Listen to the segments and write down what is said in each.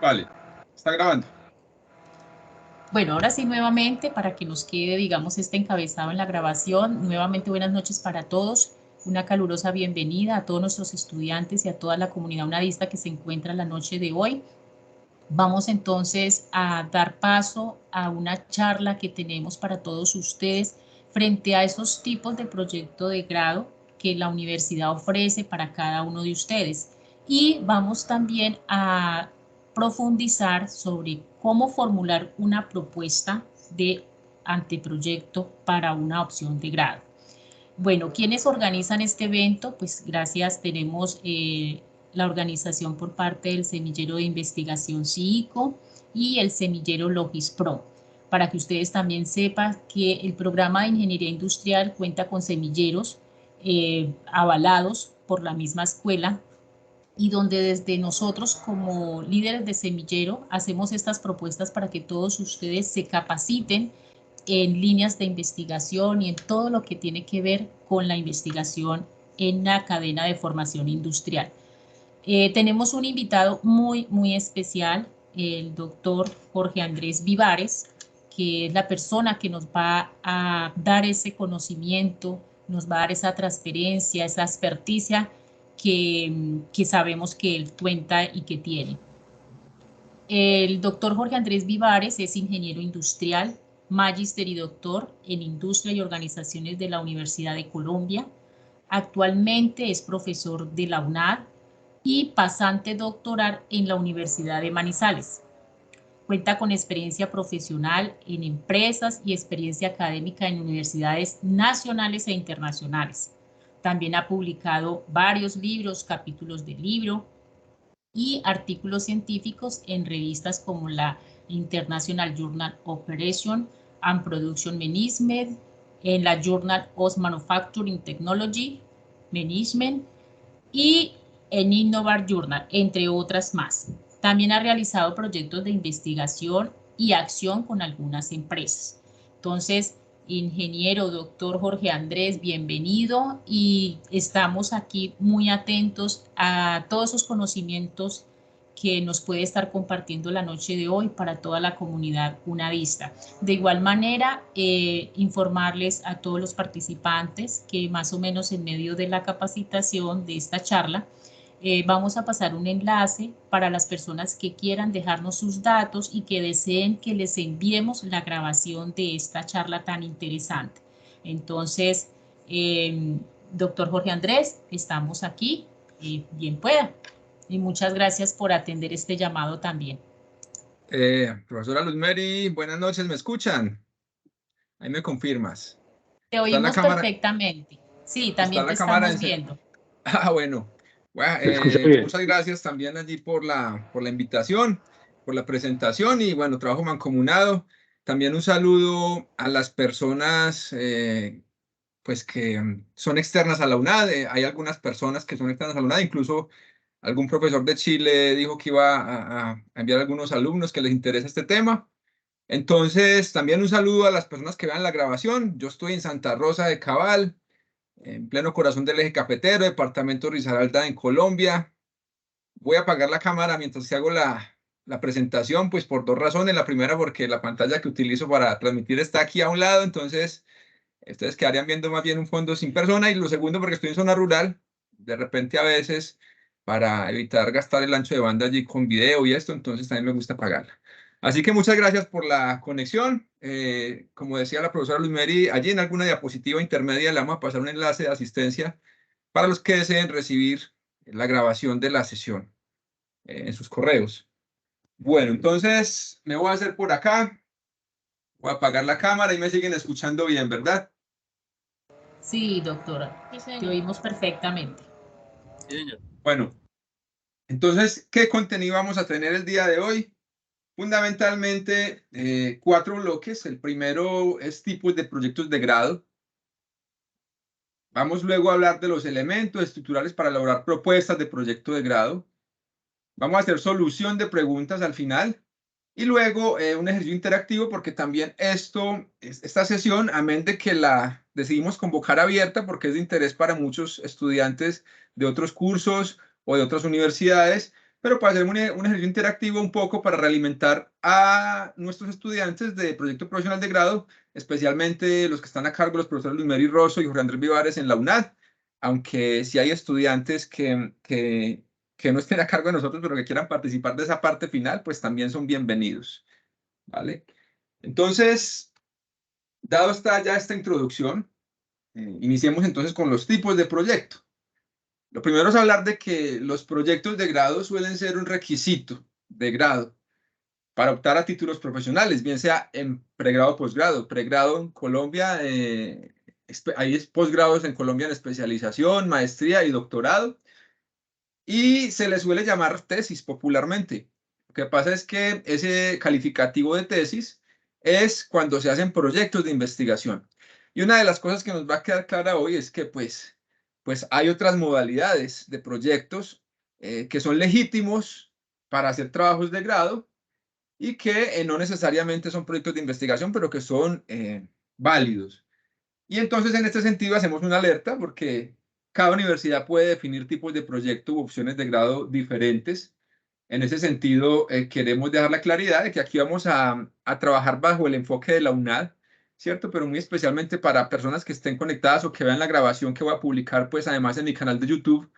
Vale, está grabando. Bueno, ahora sí, nuevamente, para que nos quede, digamos, este encabezado en la grabación, nuevamente buenas noches para todos, una calurosa bienvenida a todos nuestros estudiantes y a toda la comunidad unadista que se encuentra la noche de hoy. Vamos entonces a dar paso a una charla que tenemos para todos ustedes frente a esos tipos de proyecto de grado que la universidad ofrece para cada uno de ustedes. Y vamos también a profundizar sobre cómo formular una propuesta de anteproyecto para una opción de grado. Bueno, ¿quiénes organizan este evento? Pues gracias, tenemos la organización por parte del Semillero de Investigación CIICO y el Semillero LogisPro, para que ustedes también sepan que el programa de Ingeniería Industrial cuenta con semilleros avalados por la misma escuela y donde desde nosotros como líderes de semillero hacemos estas propuestas para que todos ustedes se capaciten en líneas de investigación y en todo lo que tiene que ver con la investigación en la cadena de formación industrial. Tenemos un invitado muy especial, el doctor Jorge Andrés Vivares, que es la persona que nos va a dar ese conocimiento, nos va a dar esa transferencia, esa experticia que sabemos que él cuenta y que tiene. El doctor Jorge Andrés Vivares es ingeniero industrial, magíster y doctor en Industria y Organizaciones de la Universidad de Colombia. Actualmente es profesor de la UNAD y pasante doctoral en la Universidad de Manizales. Cuenta con experiencia profesional en empresas y experiencia académica en universidades nacionales e internacionales. También ha publicado varios libros, capítulos de libro, y artículos científicos en revistas como la International Journal Operation and Production Management, en la Journal of Manufacturing Technology Management y en Innovar Journal, entre otras más. También ha realizado proyectos de investigación y acción con algunas empresas. Entonces, ingeniero doctor Jorge Andrés, bienvenido y estamos aquí muy atentos a todos esos conocimientos que nos puede estar compartiendo la noche de hoy para toda la comunidad unadista. De igual manera, informarles a todos los participantes que más o menos en medio de la capacitación de esta charla, vamos a pasar un enlace para las personas que quieran dejarnos sus datos y que deseen que les enviemos la grabación de esta charla tan interesante. Entonces, doctor Jorge Andrés, estamos aquí, bien pueda. Y muchas gracias por atender este llamado también. Profesora Luz Mary, buenas noches, ¿me escuchan? Ahí me confirmas. Te ¿Está la oímos cámara? perfectamente. Sí, ¿Está también te la cámara estamos en... viendo. Ah, bueno. Bueno, Se escucha bien. muchas gracias también allí por la invitación, por la presentación y bueno, trabajo mancomunado. También un saludo a las personas pues que son externas a la UNAD. Hay algunas personas que son externas a la UNAD, incluso algún profesor de Chile dijo que iba a enviar a algunos alumnos que les interesa este tema. Entonces, también un saludo a las personas que vean la grabación. Yo estoy en Santa Rosa de Cabal, en pleno corazón del eje cafetero, departamento Risaralda, en Colombia. Voy a apagar la cámara mientras que hago la presentación, pues por dos razones. La primera, porque la pantalla que utilizo para transmitir está aquí a un lado, entonces ustedes quedarían viendo más bien un fondo sin persona. Y lo segundo, porque estoy en zona rural, de repente a veces, para evitar gastar el ancho de banda allí con video y esto, entonces también me gusta apagarla. Así que muchas gracias por la conexión. Como decía la profesora Luz Mary, allí en alguna diapositiva intermedia le vamos a pasar un enlace de asistencia para los que deseen recibir la grabación de la sesión en sus correos. Bueno, entonces me voy a hacer por acá, voy a apagar la cámara y me siguen escuchando bien, ¿verdad? Sí, doctora, Sí, te señor. oímos perfectamente. Sí, señor. Bueno, entonces, ¿qué contenido vamos a tener el día de hoy? Fundamentalmente, cuatro bloques. El primero es tipos de proyectos de grado. Vamos luego a hablar de los elementos estructurales para elaborar propuestas de proyecto de grado. Vamos a hacer solución de preguntas al final. Y luego un ejercicio interactivo porque también esta sesión, amén de que la decidimos convocar abierta porque es de interés para muchos estudiantes de otros cursos o de otras universidades, pero para hacer un ejercicio interactivo un poco para realimentar a nuestros estudiantes de proyecto profesional de grado, especialmente los que están a cargo, los profesores Luis Mary Rosso y Jorge Andrés Vivares en la UNAD, aunque si hay estudiantes que no estén a cargo de nosotros, pero que quieran participar de esa parte final, pues también son bienvenidos, ¿vale? Entonces, dado ya esta introducción, iniciemos entonces con los tipos de proyecto. Lo primero es hablar de que los proyectos de grado suelen ser un requisito de grado para optar a títulos profesionales, bien sea en pregrado o posgrado. Pregrado en Colombia, hay posgrados en Colombia en especialización, maestría y doctorado, y se le suele llamar tesis popularmente. Lo que pasa es que ese calificativo de tesis es cuando se hacen proyectos de investigación. Y una de las cosas que nos va a quedar clara hoy es que pues hay otras modalidades de proyectos que son legítimos para hacer trabajos de grado y que no necesariamente son proyectos de investigación, pero que son válidos. Y entonces en este sentido hacemos una alerta porque cada universidad puede definir tipos de proyecto u opciones de grado diferentes. En ese sentido, queremos dejar la claridad de que aquí vamos a trabajar bajo el enfoque de la UNAD, ¿cierto? Pero muy especialmente para personas que estén conectadas o que vean la grabación que voy a publicar, pues además en mi canal de YouTube,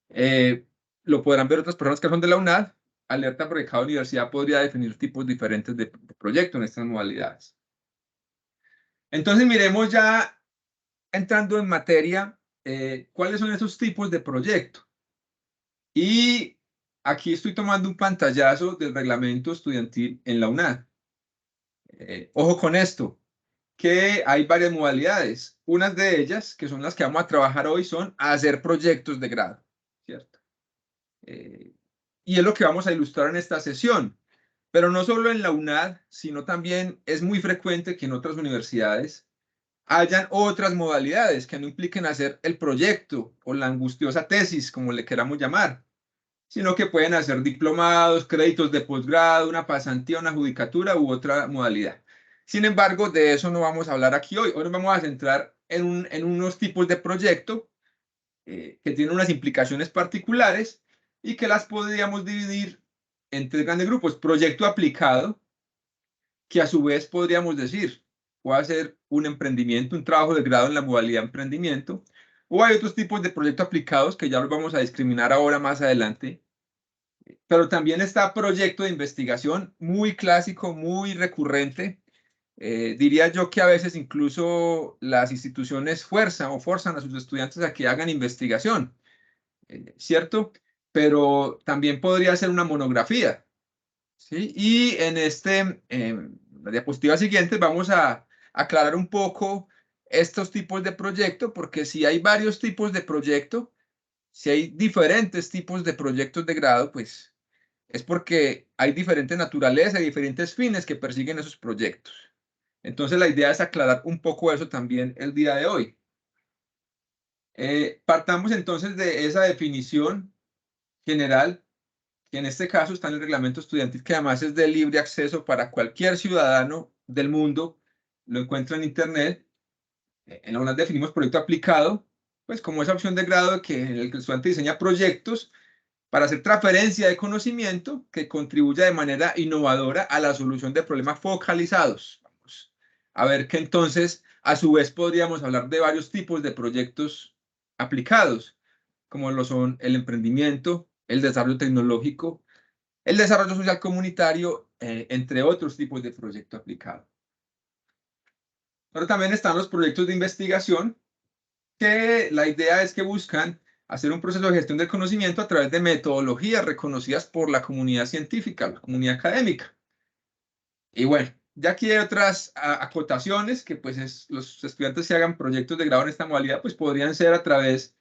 eh, lo podrán ver otras personas que son de la UNAD. Alerta porque cada universidad podría definir tipos diferentes de proyecto en estas modalidades. Entonces miremos ya entrando en materia, ¿cuáles son esos tipos de proyecto? Y aquí estoy tomando un pantallazo del reglamento estudiantil en la UNAD. Ojo con esto, que hay varias modalidades. Unas de ellas, que son las que vamos a trabajar hoy, son hacer proyectos de grado, ¿cierto? Eh, y es lo que vamos a ilustrar en esta sesión. Pero no solo en la UNAD, sino también es muy frecuente que en otras universidades hayan otras modalidades que no impliquen hacer el proyecto o la angustiosa tesis, como le queramos llamar, sino que pueden hacer diplomados, créditos de posgrado, una pasantía, una judicatura u otra modalidad. Sin embargo, de eso no vamos a hablar aquí hoy. Hoy nos vamos a centrar en unos tipos de proyecto que tienen unas implicaciones particulares y que las podríamos dividir en tres grandes grupos. Proyecto aplicado, que a su vez podríamos decir puede ser un emprendimiento, un trabajo de grado en la modalidad emprendimiento, o hay otros tipos de proyectos aplicados que ya los vamos a discriminar ahora más adelante, pero también está proyecto de investigación muy clásico, muy recurrente. Diría yo que a veces incluso las instituciones fuerzan o forzan a sus estudiantes a que hagan investigación, ¿cierto? Pero también podría ser una monografía, ¿sí? Y la diapositiva siguiente vamos a aclarar un poco estos tipos de proyecto, porque si hay varios tipos de proyecto, si hay diferentes tipos de proyectos de grado, pues es porque hay diferente naturaleza y diferentes fines que persiguen esos proyectos. Entonces la idea es aclarar un poco eso también el día de hoy. Partamos entonces de esa definición general que en este caso está en el reglamento estudiantil, que además es de libre acceso para cualquier ciudadano del mundo, lo encuentra en Internet. En la UNAD definimos proyecto aplicado, pues como esa opción de grado en el que el estudiante diseña proyectos para hacer transferencia de conocimiento que contribuya de manera innovadora a la solución de problemas focalizados. Vamos a ver que entonces, a su vez, podríamos hablar de varios tipos de proyectos aplicados, como lo son el emprendimiento, el desarrollo tecnológico, el desarrollo social comunitario, entre otros tipos de proyecto aplicado. Pero también están los proyectos de investigación, que la idea es que buscan hacer un proceso de gestión del conocimiento a través de metodologías reconocidas por la comunidad científica, la comunidad académica. Y bueno, ya aquí hay otras acotaciones que pues los estudiantes que hagan proyectos de grado en esta modalidad pues podrían ser a través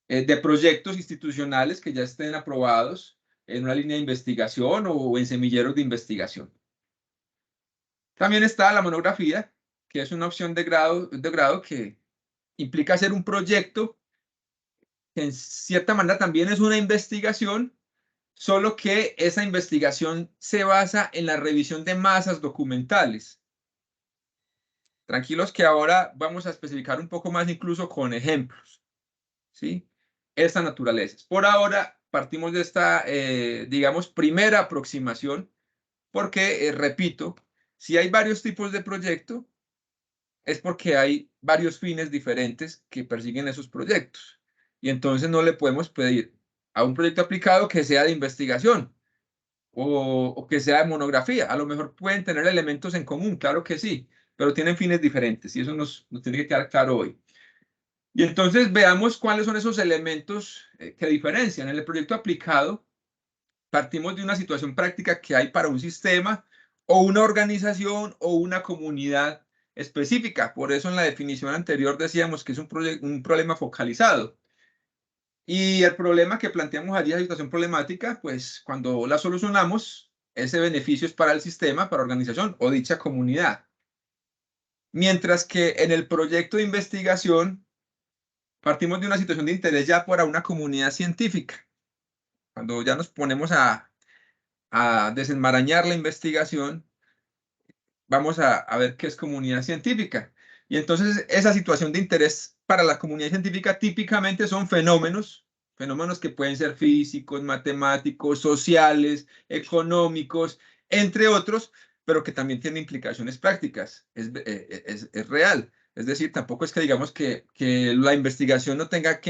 de proyectos institucionales que ya estén aprobados en una línea de investigación o en semilleros de investigación. También está la monografía, que es una opción de grado que implica hacer un proyecto que en cierta manera también es una investigación, solo que esa investigación se basa en la revisión de masas documentales. Tranquilos que ahora vamos a especificar un poco más incluso con ejemplos, ¿sí? Estas naturalezas. Por ahora partimos de esta, digamos, primera aproximación, porque, repito, si hay varios tipos de proyecto, es porque hay varios fines diferentes que persiguen esos proyectos. Y entonces no le podemos pedir a un proyecto aplicado que sea de investigación o que sea de monografía. A lo mejor pueden tener elementos en común, claro que sí, pero tienen fines diferentes y eso nos tiene que quedar claro hoy. Y entonces veamos cuáles son esos elementos que diferencian. En el proyecto aplicado partimos de una situación práctica que hay para un sistema o una organización o una comunidad específica. Por eso en la definición anterior decíamos que es un problema focalizado. Y el problema que planteamos allí, la situación problemática, pues cuando la solucionamos, ese beneficio es para el sistema, para la organización o dicha comunidad. Mientras que en el proyecto de investigación partimos de una situación de interés ya para una comunidad científica. Cuando ya nos ponemos a desenmarañar la investigación, vamos a ver qué es comunidad científica. Y entonces esa situación de interés para la comunidad científica típicamente son fenómenos que pueden ser físicos, matemáticos, sociales, económicos, entre otros, pero que también tienen implicaciones prácticas. Es real. Es decir, tampoco es que digamos que la investigación no tenga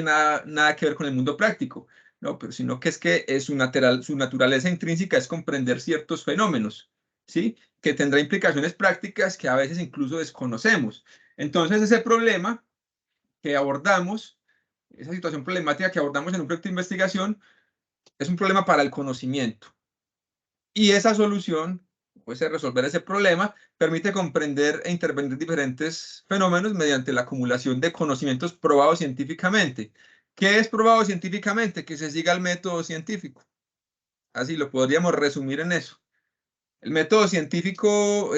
nada que ver con el mundo práctico, no, pero sino que es que su naturaleza intrínseca es comprender ciertos fenómenos, ¿sí? Que tendrá implicaciones prácticas que a veces incluso desconocemos. Entonces, ese problema que abordamos, esa situación problemática que abordamos en un proyecto de investigación, es un problema para el conocimiento. Y esa solución, pues resolver ese problema, permite comprender e intervenir diferentes fenómenos mediante la acumulación de conocimientos probados científicamente. ¿Qué es probado científicamente? Que se siga el método científico. Así lo podríamos resumir en eso. El método científico,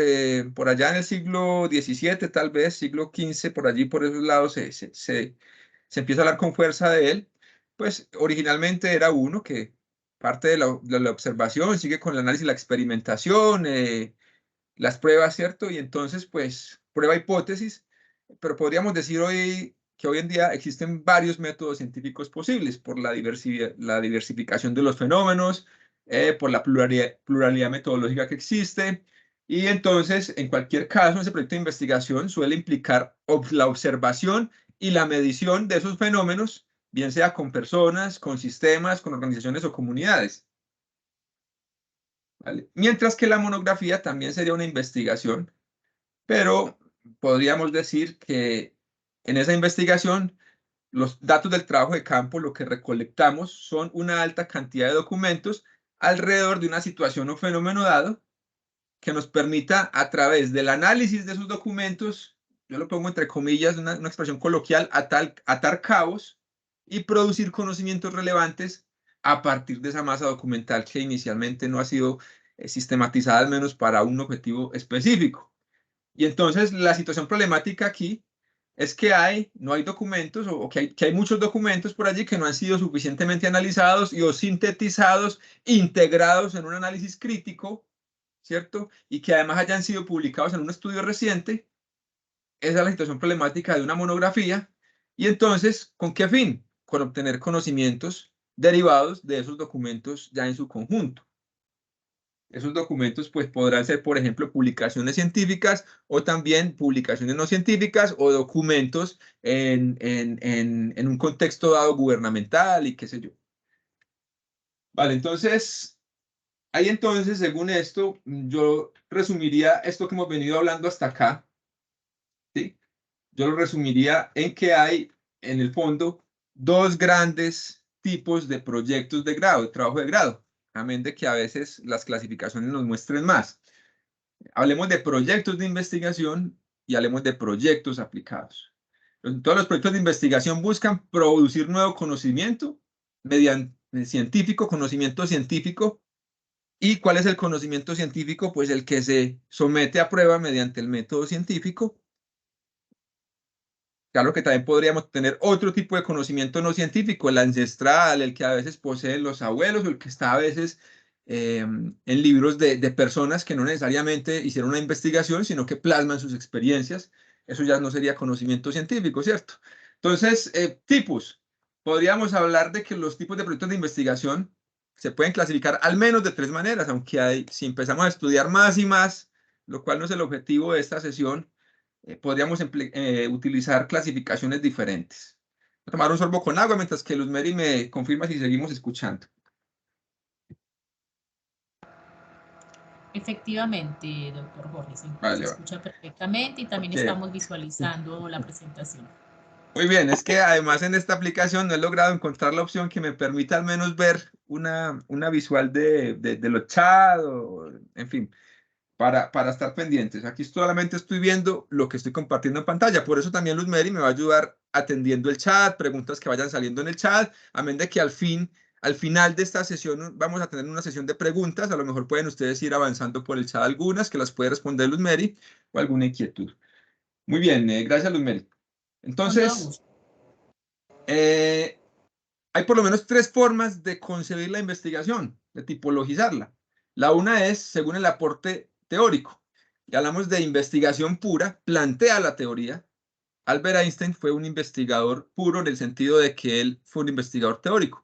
por allá en el siglo XVII, tal vez, siglo XV, por allí, por esos lados, se empieza a hablar con fuerza de él. Pues originalmente era uno que parte de la observación, sigue con el análisis y la experimentación, las pruebas, ¿cierto? Y entonces, pues, prueba hipótesis, pero podríamos decir hoy que hoy en día existen varios métodos científicos posibles por la diversificación de los fenómenos, por la pluralidad metodológica que existe. Y entonces, en cualquier caso, ese proyecto de investigación suele implicar la observación y la medición de esos fenómenos, bien sea con personas, con sistemas, con organizaciones o comunidades. ¿Vale? Mientras que la monografía también sería una investigación, pero podríamos decir que en esa investigación los datos del trabajo de campo, lo que recolectamos, son una alta cantidad de documentos alrededor de una situación o fenómeno dado que nos permita, a través del análisis de esos documentos, yo lo pongo entre comillas, una expresión coloquial, atar cabos y producir conocimientos relevantes a partir de esa masa documental que inicialmente no ha sido sistematizada, al menos para un objetivo específico. Y entonces la situación problemática aquí es que no hay documentos o que hay muchos documentos por allí que no han sido suficientemente analizados y o sintetizados, integrados en un análisis crítico, ¿cierto? Y que además hayan sido publicados en un estudio reciente. Esa es la situación problemática de una monografía. Y entonces, ¿con qué fin? Con obtener conocimientos derivados de esos documentos ya en su conjunto. Esos documentos pues podrán ser, por ejemplo, publicaciones científicas o también publicaciones no científicas o documentos en un contexto dado gubernamental y qué sé yo. Vale, entonces, ahí entonces, según esto, yo resumiría esto que hemos venido hablando hasta acá, ¿sí? Yo lo resumiría en que hay, en el fondo, dos grandes tipos de proyectos de grado, de trabajo de grado, amén de que a veces las clasificaciones nos muestren más. Hablemos de proyectos de investigación y hablemos de proyectos aplicados. Todos los proyectos de investigación buscan producir nuevo conocimiento mediante científico, conocimiento científico. ¿Y cuál es el conocimiento científico? Pues el que se somete a prueba mediante el método científico. Claro que también podríamos tener otro tipo de conocimiento no científico, el ancestral, el que a veces poseen los abuelos o el que está a veces en libros de personas que no necesariamente hicieron una investigación, sino que plasman sus experiencias. Eso ya no sería conocimiento científico, ¿cierto? Entonces, tipos. podríamos hablar de que los tipos de proyectos de investigación se pueden clasificar al menos de 3 maneras, aunque si empezamos a estudiar más y más, lo cual no es el objetivo de esta sesión, podríamos utilizar clasificaciones diferentes. Voy a tomar un sorbo con agua mientras que Luz Mary me confirma si seguimos escuchando. Efectivamente, doctor Jorge, se Vale, vale. escucha perfectamente y también Ok. estamos visualizando la presentación. Muy bien, es que además en esta aplicación no he logrado encontrar la opción que me permita al menos ver una visual de los chats, en fin, para estar pendientes. Aquí solamente estoy viendo lo que estoy compartiendo en pantalla. Por eso también Luz Mary me va a ayudar atendiendo el chat, preguntas que vayan saliendo en el chat, a menos de que al final de esta sesión vamos a tener una sesión de preguntas. A lo mejor pueden ustedes ir avanzando por el chat algunas que las puede responder Luz Mary o alguna inquietud. Muy bien, gracias Luz Mary. Con todo Entonces, gusto. hay por lo menos 3 formas de concebir la investigación, de tipologizarla. La una es según el aporte teórico. Ya hablamos de investigación pura, plantea la teoría. Albert Einstein fue un investigador puro en el sentido de que él fue un investigador teórico.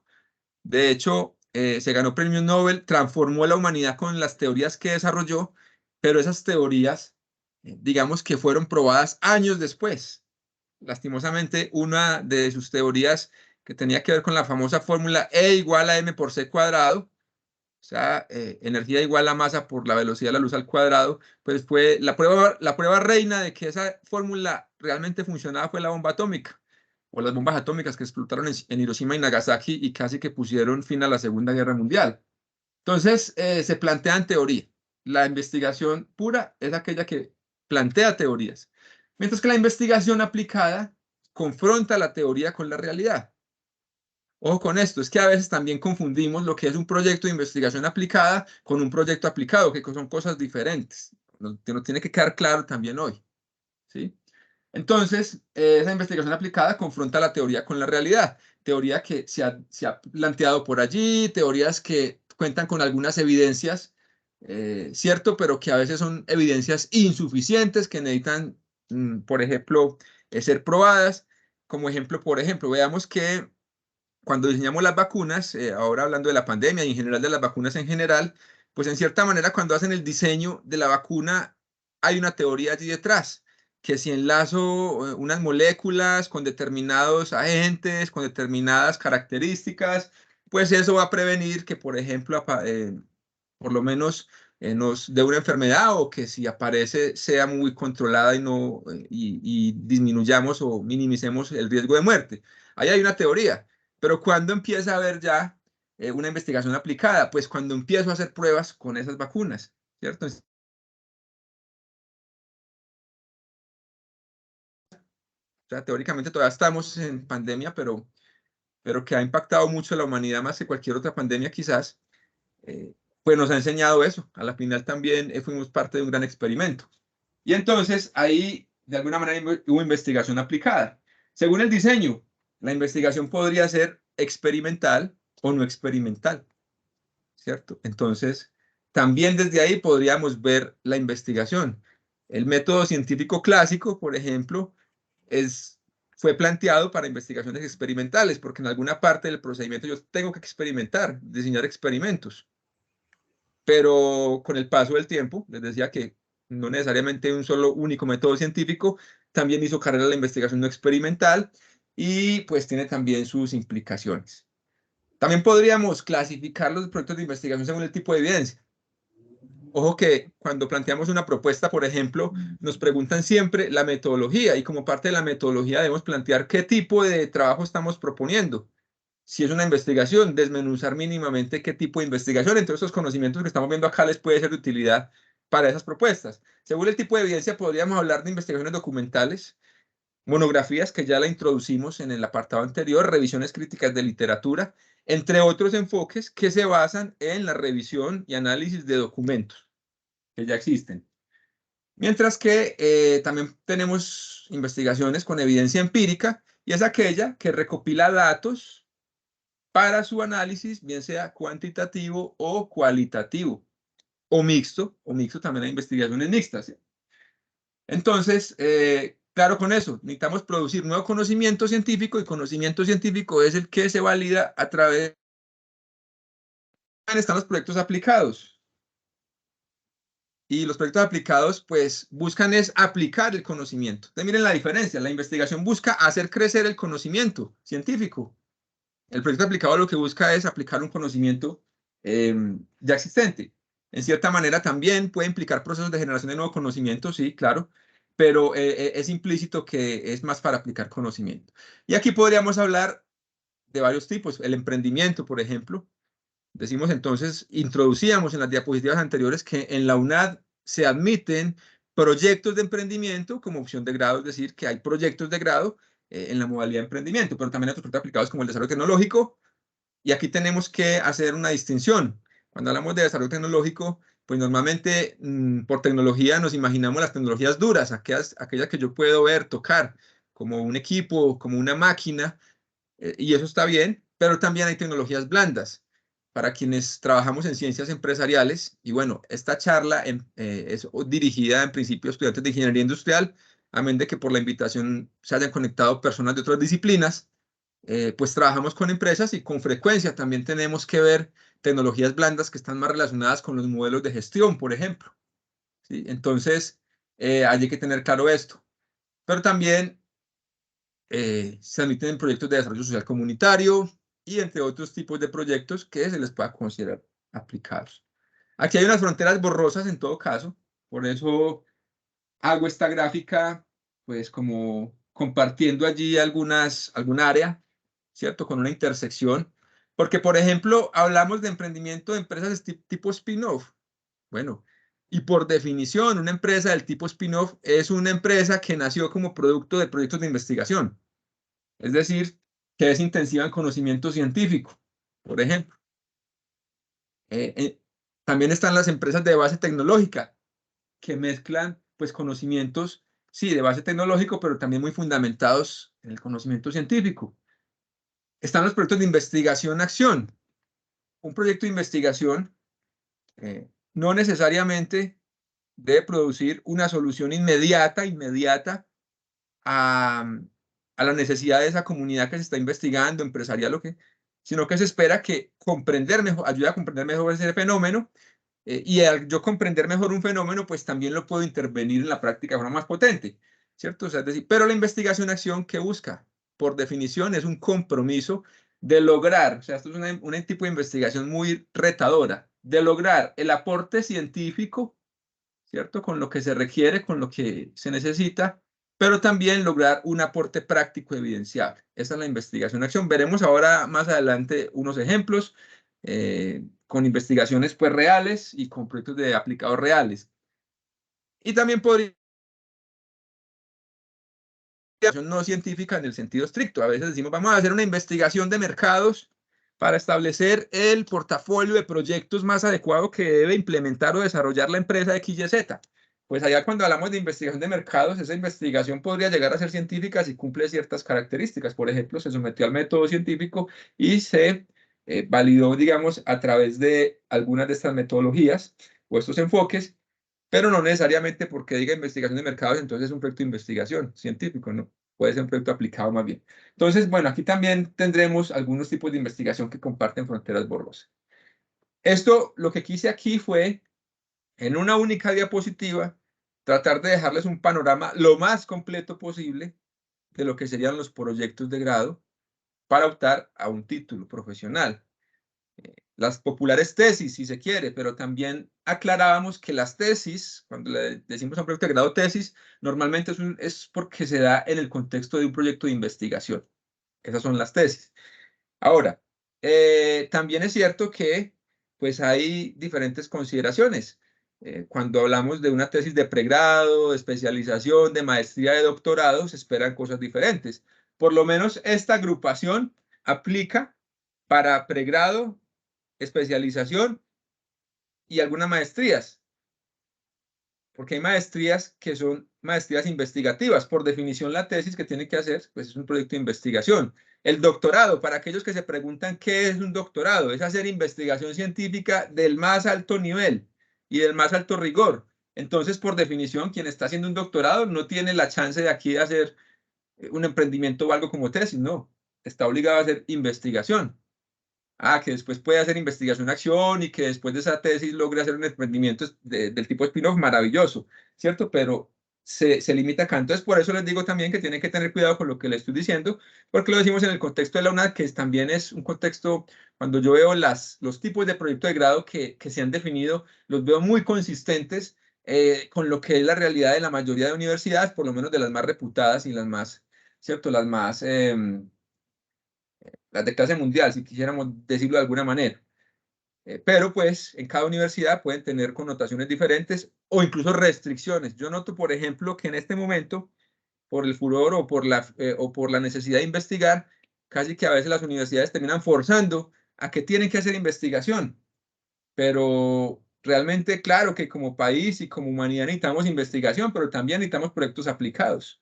De hecho, se ganó premio Nobel, transformó a la humanidad con las teorías que desarrolló, pero esas teorías, digamos que fueron probadas años después. Lastimosamente, una de sus teorías que tenía que ver con la famosa fórmula E igual a m por c cuadrado, o sea, energía igual a masa por la velocidad de la luz al cuadrado, pues fue la prueba reina de que esa fórmula realmente funcionaba fue la bomba atómica, o las bombas atómicas que explotaron en Hiroshima y Nagasaki y casi que pusieron fin a la Segunda Guerra Mundial. Entonces, se plantea en teoría. La investigación pura es aquella que plantea teorías, mientras que la investigación aplicada confronta la teoría con la realidad. Ojo con esto, es que a veces también confundimos lo que es un proyecto de investigación aplicada con un proyecto aplicado, que son cosas diferentes. Nos tiene que quedar claro también hoy, ¿sí? Entonces, esa investigación aplicada confronta la teoría con la realidad, teoría que se ha planteado por allí, teorías que cuentan con algunas evidencias, cierto, pero que a veces son evidencias insuficientes que necesitan, por ejemplo, ser probadas. Como ejemplo, por ejemplo, veamos que cuando diseñamos las vacunas, ahora hablando de la pandemia y en general de las vacunas en general, pues en cierta manera cuando hacen el diseño de la vacuna hay una teoría allí detrás, que si enlazo unas moléculas con determinados agentes, con determinadas características, pues eso va a prevenir que, por ejemplo, por lo menos nos dé una enfermedad o que si aparece sea muy controlada y, no, y disminuyamos o minimicemos el riesgo de muerte. Ahí hay una teoría. Pero ¿cuándo empieza a haber ya una investigación aplicada? Pues cuando empiezo a hacer pruebas con esas vacunas, ¿cierto? O sea, teóricamente todavía estamos en pandemia, pero que ha impactado mucho a la humanidad más que cualquier otra pandemia quizás, pues nos ha enseñado eso. A la final también fuimos parte de un gran experimento. Y entonces ahí, de alguna manera, hubo investigación aplicada. Según el diseño, la investigación podría ser experimental o no experimental. ¿Cierto? Entonces, también desde ahí podríamos ver la investigación. El método científico clásico, por ejemplo, fue planteado para investigaciones experimentales, porque en alguna parte del procedimiento yo tengo que experimentar, diseñar experimentos. Pero con el paso del tiempo, les decía que no necesariamente un solo único método científico, también hizo carrera la investigación no experimental y pues tiene también sus implicaciones. También podríamos clasificar los proyectos de investigación según el tipo de evidencia. Ojo que cuando planteamos una propuesta, por ejemplo, nos preguntan siempre la metodología y como parte de la metodología debemos plantear qué tipo de trabajo estamos proponiendo. Si es una investigación, desmenuzar mínimamente qué tipo de investigación. Entre esos conocimientos que estamos viendo acá les puede ser de utilidad para esas propuestas. Según el tipo de evidencia, podríamos hablar de investigaciones documentales, monografías que ya la introducimos en el apartado anterior, revisiones críticas de literatura, entre otros enfoques que se basan en la revisión y análisis de documentos que ya existen. Mientras que también tenemos investigaciones con evidencia empírica y es aquella que recopila datos para su análisis, bien sea cuantitativo o cualitativo, o mixto también hay investigaciones mixtas. ¿Sí? Entonces, claro con eso, necesitamos producir nuevo conocimiento científico y conocimiento científico es el que se valida a través de están los proyectos aplicados. Y los proyectos aplicados, pues, buscan es aplicar el conocimiento. Entonces, miren la diferencia. La investigación busca hacer crecer el conocimiento científico. El proyecto aplicado lo que busca es aplicar un conocimiento ya existente. En cierta manera también puede implicar procesos de generación de nuevo conocimiento, sí, claro, pero es implícito que es más para aplicar conocimiento. Y aquí podríamos hablar de varios tipos. El emprendimiento, por ejemplo. Decimos entonces, introducíamos en las diapositivas anteriores que en la UNAD se admiten proyectos de emprendimiento como opción de grado, es decir, que hay proyectos de grado en la modalidad de emprendimiento, pero también hay otros proyectos aplicados como el desarrollo tecnológico. Y aquí tenemos que hacer una distinción. Cuando hablamos de desarrollo tecnológico, pues normalmente por tecnología nos imaginamos las tecnologías duras, aquellas que yo puedo ver, tocar, como un equipo, como una máquina, y eso está bien, pero también hay tecnologías blandas para quienes trabajamos en ciencias empresariales. Y bueno, esta charla es dirigida en principio a estudiantes de ingeniería industrial, a menos de que por la invitación se hayan conectado personas de otras disciplinas. Pues trabajamos con empresas y con frecuencia también tenemos que ver tecnologías blandas que están más relacionadas con los modelos de gestión, por ejemplo. ¿Sí? Entonces, hay que tener claro esto. Pero también se admiten en proyectos de desarrollo social comunitario y entre otros tipos de proyectos que se les pueda considerar aplicados. Aquí hay unas fronteras borrosas en todo caso, por eso hago esta gráfica, pues como compartiendo allí alguna área, ¿cierto? Con una intersección, porque por ejemplo hablamos de emprendimiento de empresas tipo spin-off. Bueno, y por definición, una empresa del tipo spin-off es una empresa que nació como producto de proyectos de investigación. Es decir, que es intensiva en conocimiento científico, por ejemplo. Eh, eh, También están las empresas de base tecnológica, que mezclan pues conocimientos, sí, de base tecnológico, pero también muy fundamentados en el conocimiento científico. Están los proyectos de investigación-acción. Un proyecto de investigación no necesariamente debe producir una solución inmediata a, a la necesidad de esa comunidad que se está investigando, empresarial o qué, sino que se espera que comprender mejor, ayude a comprender mejor ese fenómeno y al yo comprender mejor un fenómeno, pues también lo puedo intervenir en la práctica de forma más potente, ¿cierto? O sea, es decir, pero la investigación-acción que busca, por definición, es un compromiso de lograr, o sea, esto es un tipo de investigación muy retadora, de lograr el aporte científico, ¿cierto? Con lo que se requiere, con lo que se necesita, pero también lograr un aporte práctico evidenciable. Esa es la investigación-acción. Veremos ahora más adelante unos ejemplos con investigaciones pues reales y con proyectos de aplicados reales. Y también podría no científica en el sentido estricto. A veces decimos, vamos a hacer una investigación de mercados para establecer el portafolio de proyectos más adecuado que debe implementar o desarrollar la empresa XYZ. Pues allá cuando hablamos de investigación de mercados, esa investigación podría llegar a ser científica si cumple ciertas características. Por ejemplo, se sometió al método científico y se validó, digamos, a través de algunas de estas metodologías o estos enfoques, pero no necesariamente porque diga investigación de mercados, entonces es un proyecto de investigación científico, ¿no? Puede ser un proyecto aplicado más bien. Entonces, bueno, aquí también tendremos algunos tipos de investigación que comparten fronteras borrosas. Esto, lo que quise aquí fue, en una única diapositiva, tratar de dejarles un panorama lo más completo posible de lo que serían los proyectos de grado para optar a un título profesional. Las populares tesis, si se quiere, pero también aclarábamos que las tesis, cuando le decimos a un proyecto de grado tesis, normalmente es porque se da en el contexto de un proyecto de investigación. Esas son las tesis. Ahora, también es cierto que pues hay diferentes consideraciones. Cuando hablamos de una tesis de pregrado, de especialización, de maestría, de doctorado, se esperan cosas diferentes. Por lo menos esta agrupación aplica para pregrado, especialización y algunas maestrías, porque hay maestrías que son maestrías investigativas. Por definición, la tesis que tiene que hacer, pues es un proyecto de investigación. El doctorado, para aquellos que se preguntan qué es un doctorado, es hacer investigación científica del más alto nivel y del más alto rigor. Entonces, por definición, quien está haciendo un doctorado no tiene la chance de aquí de hacer un emprendimiento o algo como tesis, no. Está obligado a hacer investigación. Que después puede hacer investigación-acción y que después de esa tesis logre hacer un emprendimiento del tipo spin-off, maravilloso, ¿cierto? Pero se limita acá. Entonces, por eso les digo también que tienen que tener cuidado con lo que les estoy diciendo, porque lo decimos en el contexto de la UNAD, que también es un contexto, cuando yo veo los tipos de proyecto de grado que se han definido, los veo muy consistentes con lo que es la realidad de la mayoría de universidades, por lo menos de las más reputadas y las más, ¿cierto? Las de clase mundial, si quisiéramos decirlo de alguna manera. Pero pues en cada universidad pueden tener connotaciones diferentes o incluso restricciones. Yo noto, por ejemplo, que en este momento, por el furor o por la necesidad de investigar, casi que a veces las universidades terminan forzando a que tienen que hacer investigación. Pero realmente, claro que como país y como humanidad necesitamos investigación, pero también necesitamos proyectos aplicados.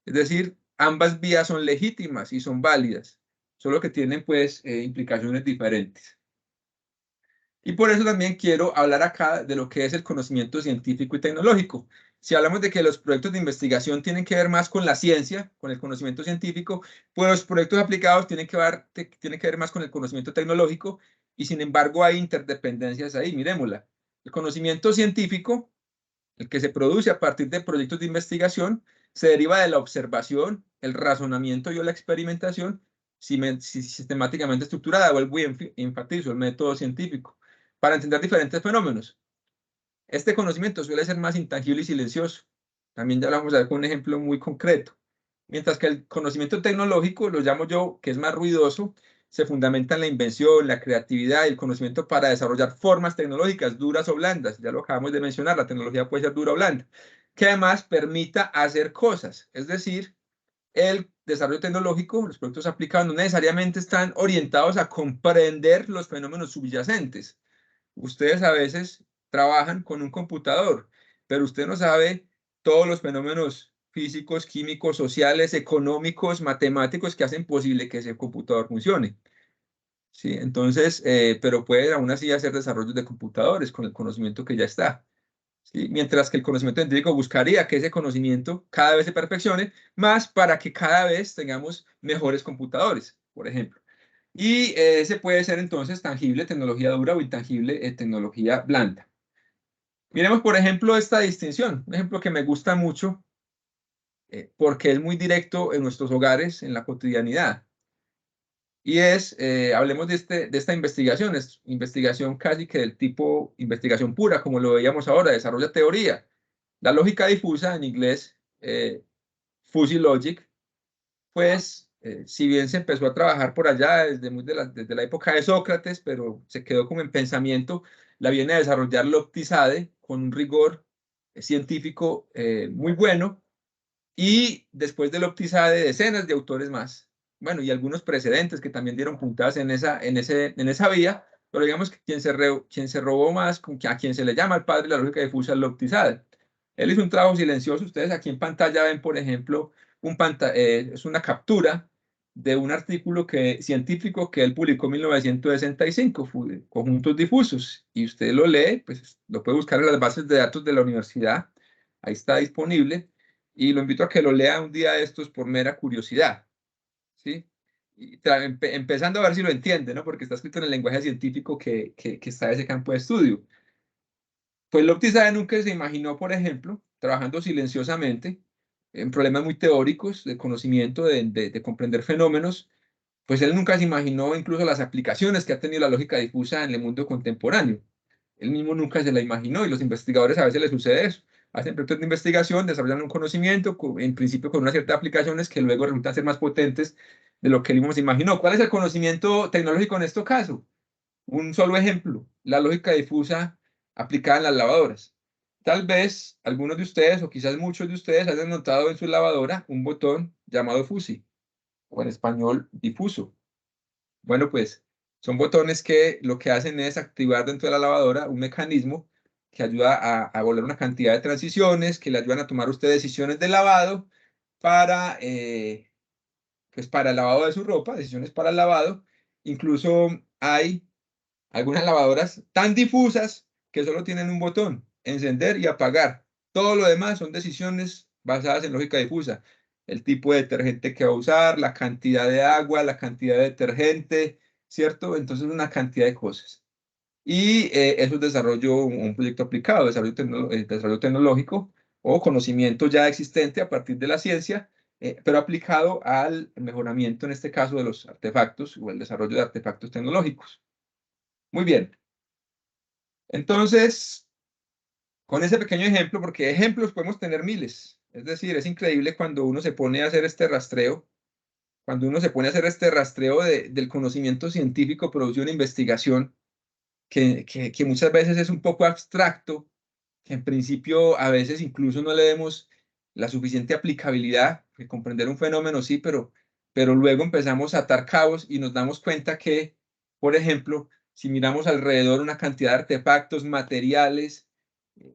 Es decir, ambas vías son legítimas y son válidas, solo que tienen pues implicaciones diferentes. Y por eso también quiero hablar acá de lo que es el conocimiento científico y tecnológico. Si hablamos de que los proyectos de investigación tienen que ver más con la ciencia, con el conocimiento científico, pues los proyectos aplicados tienen que ver más con el conocimiento tecnológico y sin embargo hay interdependencias ahí. Miremosla. El conocimiento científico, el que se produce a partir de proyectos de investigación, se deriva de la observación, el razonamiento y o la experimentación sistemáticamente estructurada. Vuelvo y enfatizo el método científico para entender diferentes fenómenos. Este conocimiento suele ser más intangible y silencioso. También ya lo vamos a ver con un ejemplo muy concreto. Mientras que el conocimiento tecnológico, lo llamo yo, que es más ruidoso, se fundamenta en la invención, la creatividad y el conocimiento para desarrollar formas tecnológicas duras o blandas. Ya lo acabamos de mencionar, la tecnología puede ser dura o blanda, que además permita hacer cosas. Es decir, el desarrollo tecnológico, los productos aplicados no necesariamente están orientados a comprender los fenómenos subyacentes. Ustedes a veces trabajan con un computador, pero usted no sabe todos los fenómenos físicos, químicos, sociales, económicos, matemáticos que hacen posible que ese computador funcione. ¿Sí? Entonces, pero puede aún así hacer desarrollos de computadores con el conocimiento que ya está. ¿Sí? Mientras que el conocimiento científico buscaría que ese conocimiento cada vez se perfeccione más para que cada vez tengamos mejores computadores, por ejemplo. Y ese puede ser entonces tangible, tecnología dura o intangible, tecnología blanda. Miremos, por ejemplo, esta distinción, un ejemplo que me gusta mucho porque es muy directo en nuestros hogares, en la cotidianidad. Y hablemos de esta investigación, es investigación casi que del tipo investigación pura, como lo veíamos ahora, desarrolla teoría. La lógica difusa, en inglés, fuzzy logic, pues, si bien se empezó a trabajar por allá desde la época de Sócrates, pero se quedó como en pensamiento, la viene a desarrollar Loctizade con un rigor científico muy bueno, y después de Loctizade, decenas de autores más. Bueno, y algunos precedentes que también dieron puntadas en esa vía, pero digamos que quien se robó más, a quien se le llama el padre de la lógica difusa, es Loctizade. Él hizo un trabajo silencioso. Ustedes aquí en pantalla ven, por ejemplo, es una captura de un artículo científico que él publicó en 1965, Conjuntos difusos, y usted lo lee, pues lo puede buscar en las bases de datos de la universidad, ahí está disponible, y lo invito a que lo lea un día de estos por mera curiosidad, ¿sí? Y empezando a ver si lo entiende, ¿no? Porque está escrito en el lenguaje científico que está en ese campo de estudio. Pues Locke nunca se imaginó, por ejemplo, trabajando silenciosamente en problemas muy teóricos de conocimiento, de comprender fenómenos, pues él nunca se imaginó incluso las aplicaciones que ha tenido la lógica difusa en el mundo contemporáneo. Él mismo nunca se la imaginó y los investigadores a veces les sucede eso. Hacen proyectos de investigación, desarrollan un conocimiento, en principio con una cierta aplicaciones que luego resultan ser más potentes de lo que él mismo se imaginó. ¿Cuál es el conocimiento tecnológico en este caso? Un solo ejemplo, la lógica difusa aplicada en las lavadoras. Tal vez algunos de ustedes, o quizás muchos de ustedes, hayan notado en su lavadora un botón llamado FUSI, o en español difuso. Bueno, pues son botones que lo que hacen es activar dentro de la lavadora un mecanismo que ayuda a volver una cantidad de transiciones, que le ayudan a tomar usted decisiones de lavado para, pues para el lavado de su ropa, decisiones para el lavado. Incluso hay algunas lavadoras tan difusas que solo tienen un botón. encender y apagar. Todo lo demás son decisiones basadas en lógica difusa. El tipo de detergente que va a usar, la cantidad de agua, la cantidad de detergente, ¿cierto? Entonces, una cantidad de cosas. Y eso es desarrollo, un proyecto aplicado, desarrollo tecnológico o conocimiento ya existente a partir de la ciencia, pero aplicado al mejoramiento, en este caso, de los artefactos o el desarrollo de artefactos tecnológicos. Muy bien. Entonces, con ese pequeño ejemplo, porque ejemplos podemos tener miles. Es decir, es increíble cuando uno se pone a hacer este rastreo, cuando uno se pone a hacer este rastreo del conocimiento científico, producción e investigación, que muchas veces es un poco abstracto, que en principio a veces incluso no le demos la suficiente aplicabilidad, que comprender un fenómeno sí, pero luego empezamos a atar cabos y nos damos cuenta que, por ejemplo, si miramos alrededor una cantidad de artefactos, materiales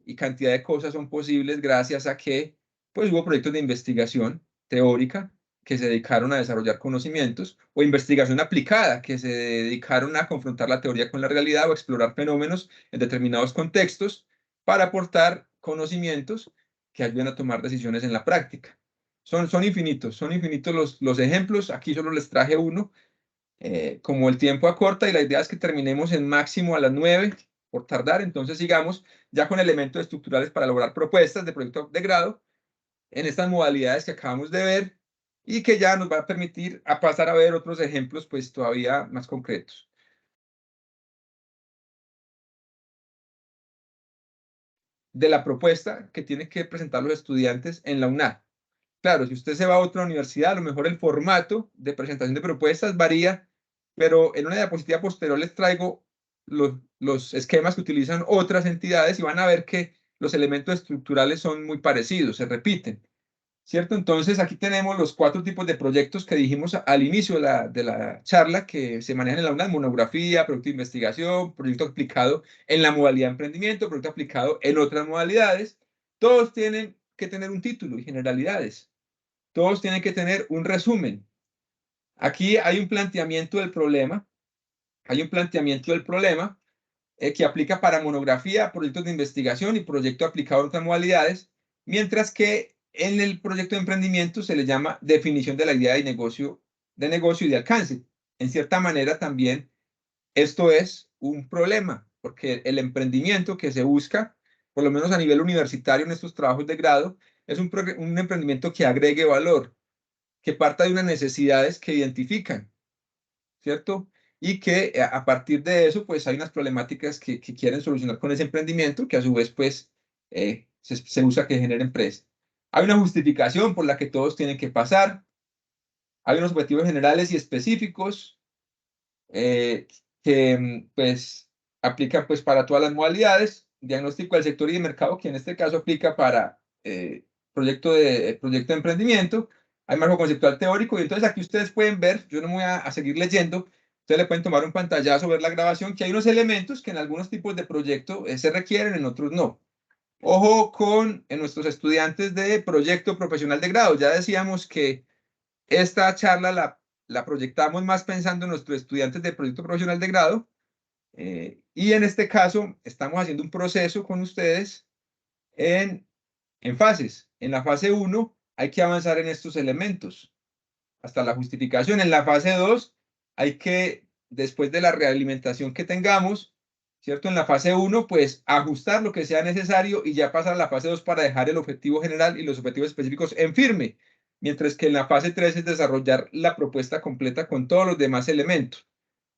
y cantidad de cosas son posibles gracias a que pues, hubo proyectos de investigación teórica que se dedicaron a desarrollar conocimientos o investigación aplicada que se dedicaron a confrontar la teoría con la realidad o explorar fenómenos en determinados contextos para aportar conocimientos que ayuden a tomar decisiones en la práctica. Son infinitos los ejemplos. Aquí solo les traje uno. Como el tiempo acorta y la idea es que terminemos en máximo a las 9 por tardar, entonces sigamos ya con elementos estructurales para elaborar propuestas de proyecto de grado en estas modalidades que acabamos de ver y que ya nos va a permitir a pasar a ver otros ejemplos pues todavía más concretos. De la propuesta que tienen que presentar los estudiantes en la UNAD. Claro, si usted se va a otra universidad, a lo mejor el formato de presentación de propuestas varía, pero en una diapositiva posterior les traigo los esquemas que utilizan otras entidades y van a ver que los elementos estructurales son muy parecidos, se repiten. ¿Cierto? Entonces, aquí tenemos los 4 tipos de proyectos que dijimos al inicio de la charla que se manejan en la UNAM: monografía, proyecto de investigación, proyecto aplicado en la modalidad de emprendimiento, proyecto aplicado en otras modalidades. Todos tienen que tener un título y generalidades. Todos tienen que tener un resumen. Aquí hay un planteamiento del problema. Hay un planteamiento del problema que aplica para monografía, proyectos de investigación y proyecto aplicado en otras modalidades, mientras que en el proyecto de emprendimiento se le llama definición de la idea de negocio y de alcance. En cierta manera también esto es un problema, porque el emprendimiento que se busca, por lo menos a nivel universitario en estos trabajos de grado, es un emprendimiento que agregue valor, que parta de unas necesidades que identifican, ¿cierto? Y que a partir de eso, pues hay unas problemáticas que quieren solucionar con ese emprendimiento, que a su vez, pues, se usa que genere empresa. Hay una justificación por la que todos tienen que pasar, hay unos objetivos generales y específicos que, pues, aplican, pues, para todas las modalidades, diagnóstico del sector y de mercado, que en este caso aplica para proyecto de emprendimiento. Hay marco conceptual teórico y entonces aquí ustedes pueden ver, yo no me voy a seguir leyendo, ustedes le pueden tomar un pantallazo, ver la grabación, que hay unos elementos que en algunos tipos de proyecto se requieren, en otros no. Ojo con nuestros estudiantes de proyecto profesional de grado. Ya decíamos que esta charla la proyectamos más pensando en nuestros estudiantes de proyecto profesional de grado y en este caso estamos haciendo un proceso con ustedes en fases. En la fase 1 hay que avanzar en estos elementos hasta la justificación. En la fase 2 hay que, después de la realimentación que tengamos, ¿cierto? En la fase 1, pues ajustar lo que sea necesario y ya pasar a la fase 2 para dejar el objetivo general y los objetivos específicos en firme. Mientras que en la fase 3 es desarrollar la propuesta completa con todos los demás elementos,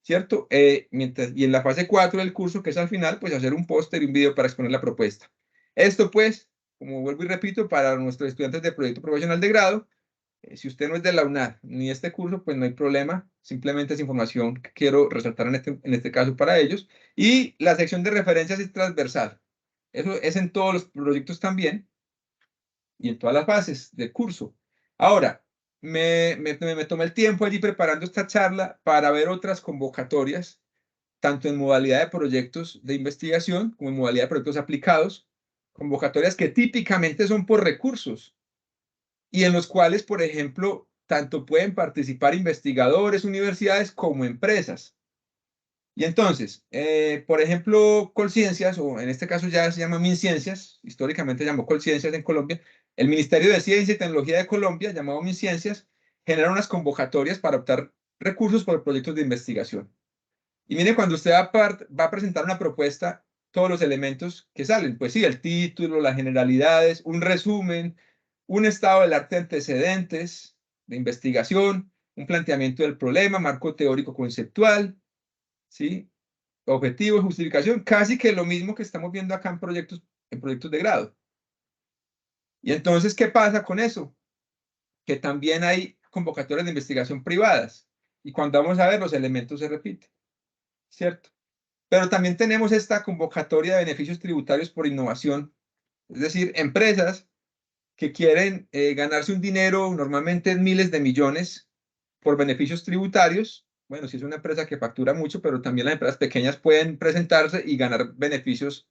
¿cierto? Y en la fase 4 del curso, que es al final, pues hacer un póster y un video para exponer la propuesta. Esto, pues, como vuelvo y repito, para nuestros estudiantes de proyecto profesional de grado, si usted no es de la UNAD ni este curso, pues no hay problema. Simplemente es información que quiero resaltar en este caso para ellos. Y la sección de referencias es transversal. Eso es en todos los proyectos también y en todas las fases del curso. Ahora, me tomé el tiempo allí preparando esta charla para ver otras convocatorias, tanto en modalidad de proyectos de investigación como en modalidad de proyectos aplicados, convocatorias que típicamente son por recursos y en los cuales, por ejemplo, tanto pueden participar investigadores, universidades como empresas. Y entonces, por ejemplo, Colciencias, o en este caso ya se llama MinCiencias, históricamente llamó Colciencias en Colombia, el Ministerio de Ciencia y Tecnología de Colombia, llamado MinCiencias, genera unas convocatorias para optar recursos por proyectos de investigación. Y mire, cuando usted va a presentar una propuesta, todos los elementos que salen, pues sí, el título, las generalidades, un resumen, un estado del arte de antecedentes de investigación, un planteamiento del problema, marco teórico conceptual, ¿sí? Objetivo, justificación, casi que lo mismo que estamos viendo acá en proyectos de grado. Y entonces, ¿qué pasa con eso? Que también hay convocatorias de investigación privadas. Y cuando vamos a ver, los elementos se repiten, ¿cierto? Pero también tenemos esta convocatoria de beneficios tributarios por innovación, es decir, empresas que quieren ganarse un dinero, normalmente en miles de millones, por beneficios tributarios. Bueno, si es una empresa que factura mucho, pero también las empresas pequeñas pueden presentarse y ganar beneficios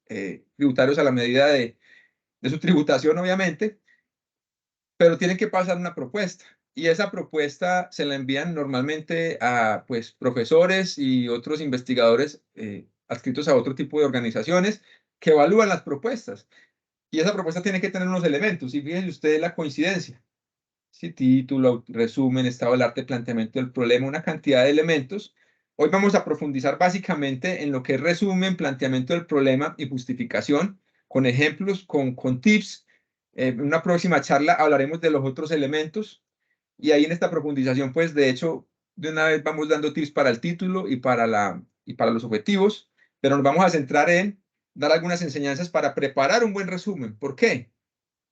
tributarios a la medida de su tributación, obviamente, pero tienen que pasar una propuesta. Y esa propuesta se la envían normalmente a pues, profesores y otros investigadores adscritos a otro tipo de organizaciones que evalúan las propuestas. Y esa propuesta tiene que tener unos elementos. Y fíjense ustedes la coincidencia. Sí, título, resumen, estado del arte, planteamiento del problema, una cantidad de elementos. Hoy vamos a profundizar básicamente en lo que es resumen, planteamiento del problema y justificación, con ejemplos, con tips. En una próxima charla hablaremos de los otros elementos y ahí en esta profundización, pues de hecho, de una vez vamos dando tips para el título y para los objetivos, pero nos vamos a centrar en dar algunas enseñanzas para preparar un buen resumen. ¿Por qué?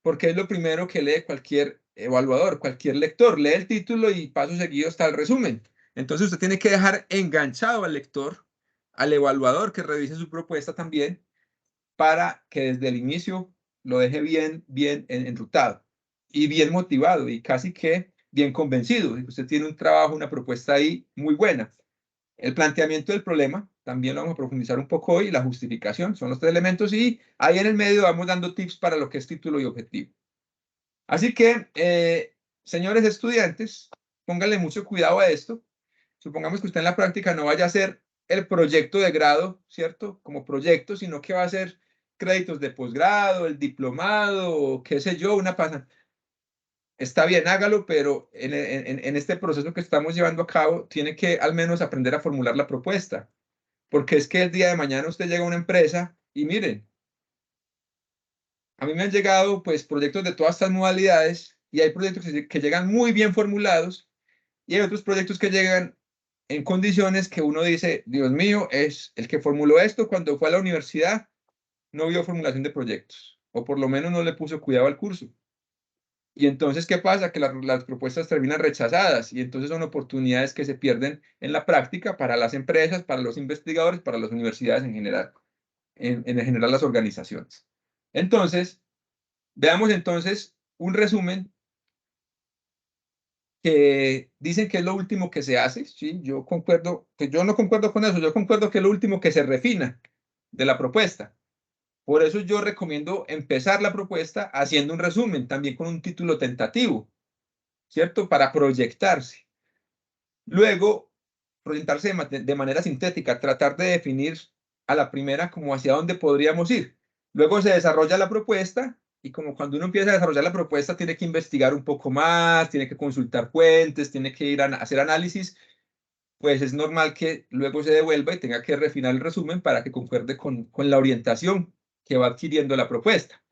Porque es lo primero que lee cualquier evaluador, cualquier lector. Lee el título y paso seguido está el resumen. Entonces usted tiene que dejar enganchado al lector, al evaluador que revise su propuesta también, para que desde el inicio lo deje bien enrutado y bien motivado y casi que bien convencido. Usted tiene un trabajo, una propuesta ahí muy buena. El planteamiento del problema, también lo vamos a profundizar un poco hoy, la justificación, son los tres elementos y ahí en el medio vamos dando tips para lo que es título y objetivo. Así que, señores estudiantes, pónganle mucho cuidado a esto. Supongamos que usted en la práctica no vaya a hacer el proyecto de grado, ¿cierto? Como proyecto, sino que va a hacer créditos de posgrado, el diplomado, qué sé yo, una pasantía. Está bien, hágalo, pero en este proceso que estamos llevando a cabo, tiene que al menos aprender a formular la propuesta. Porque es que el día de mañana usted llega a una empresa y miren, a mí me han llegado pues proyectos de todas estas modalidades y hay proyectos que llegan muy bien formulados y hay otros proyectos que llegan en condiciones que uno dice, Dios mío, es el que formuló esto cuando fue a la universidad, no vio formulación de proyectos o por lo menos no le puso cuidado al curso. Y entonces, ¿qué pasa? Que las propuestas terminan rechazadas y entonces son oportunidades que se pierden en la práctica para las empresas, para los investigadores, para las universidades en general, en general las organizaciones. Entonces, veamos entonces un resumen que dicen que es lo último que se hace, ¿sí? Yo concuerdo, que yo no concuerdo con eso, yo concuerdo que es lo último que se refina de la propuesta. Por eso yo recomiendo empezar la propuesta haciendo un resumen, también con un título tentativo, ¿cierto? Para proyectarse. Luego, proyectarse de manera sintética, tratar de definir a la primera como hacia dónde podríamos ir. Luego se desarrolla la propuesta y como cuando uno empieza a desarrollar la propuesta, tiene que investigar un poco más, tiene que consultar fuentes, tiene que ir a hacer análisis, pues es normal que luego se devuelva y tenga que refinar el resumen para que concuerde con la orientación que va adquiriendo la propuesta.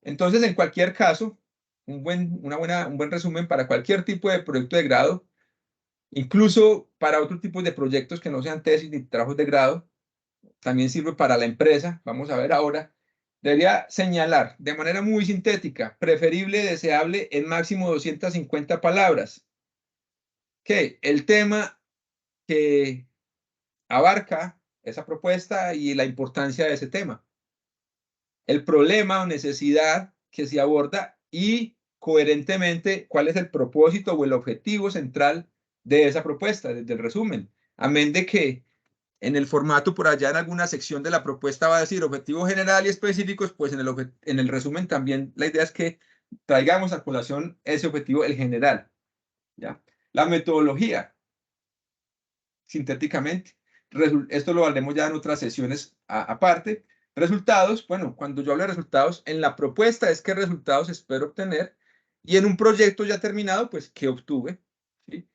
Entonces, en cualquier caso, un buen resumen para cualquier tipo de proyecto de grado, incluso para otros tipos de proyectos que no sean tesis ni trabajos de grado, también sirve para la empresa. Vamos a ver ahora. Debería señalar de manera muy sintética, preferible, deseable, en máximo 250 palabras, que el tema que abarca esa propuesta y la importancia de ese tema, el problema o necesidad que se aborda y coherentemente cuál es el propósito o el objetivo central de esa propuesta, desde el resumen. Amén de que en el formato por allá en alguna sección de la propuesta va a decir objetivo general y específicos, pues en el resumen también la idea es que traigamos a colación ese objetivo, el general. ¿Ya? La metodología, sintéticamente. Esto lo haremos ya en otras sesiones aparte. Resultados, bueno, cuando yo hablo de resultados, en la propuesta es qué resultados espero obtener y en un proyecto ya terminado, pues qué obtuve. ¿Sí?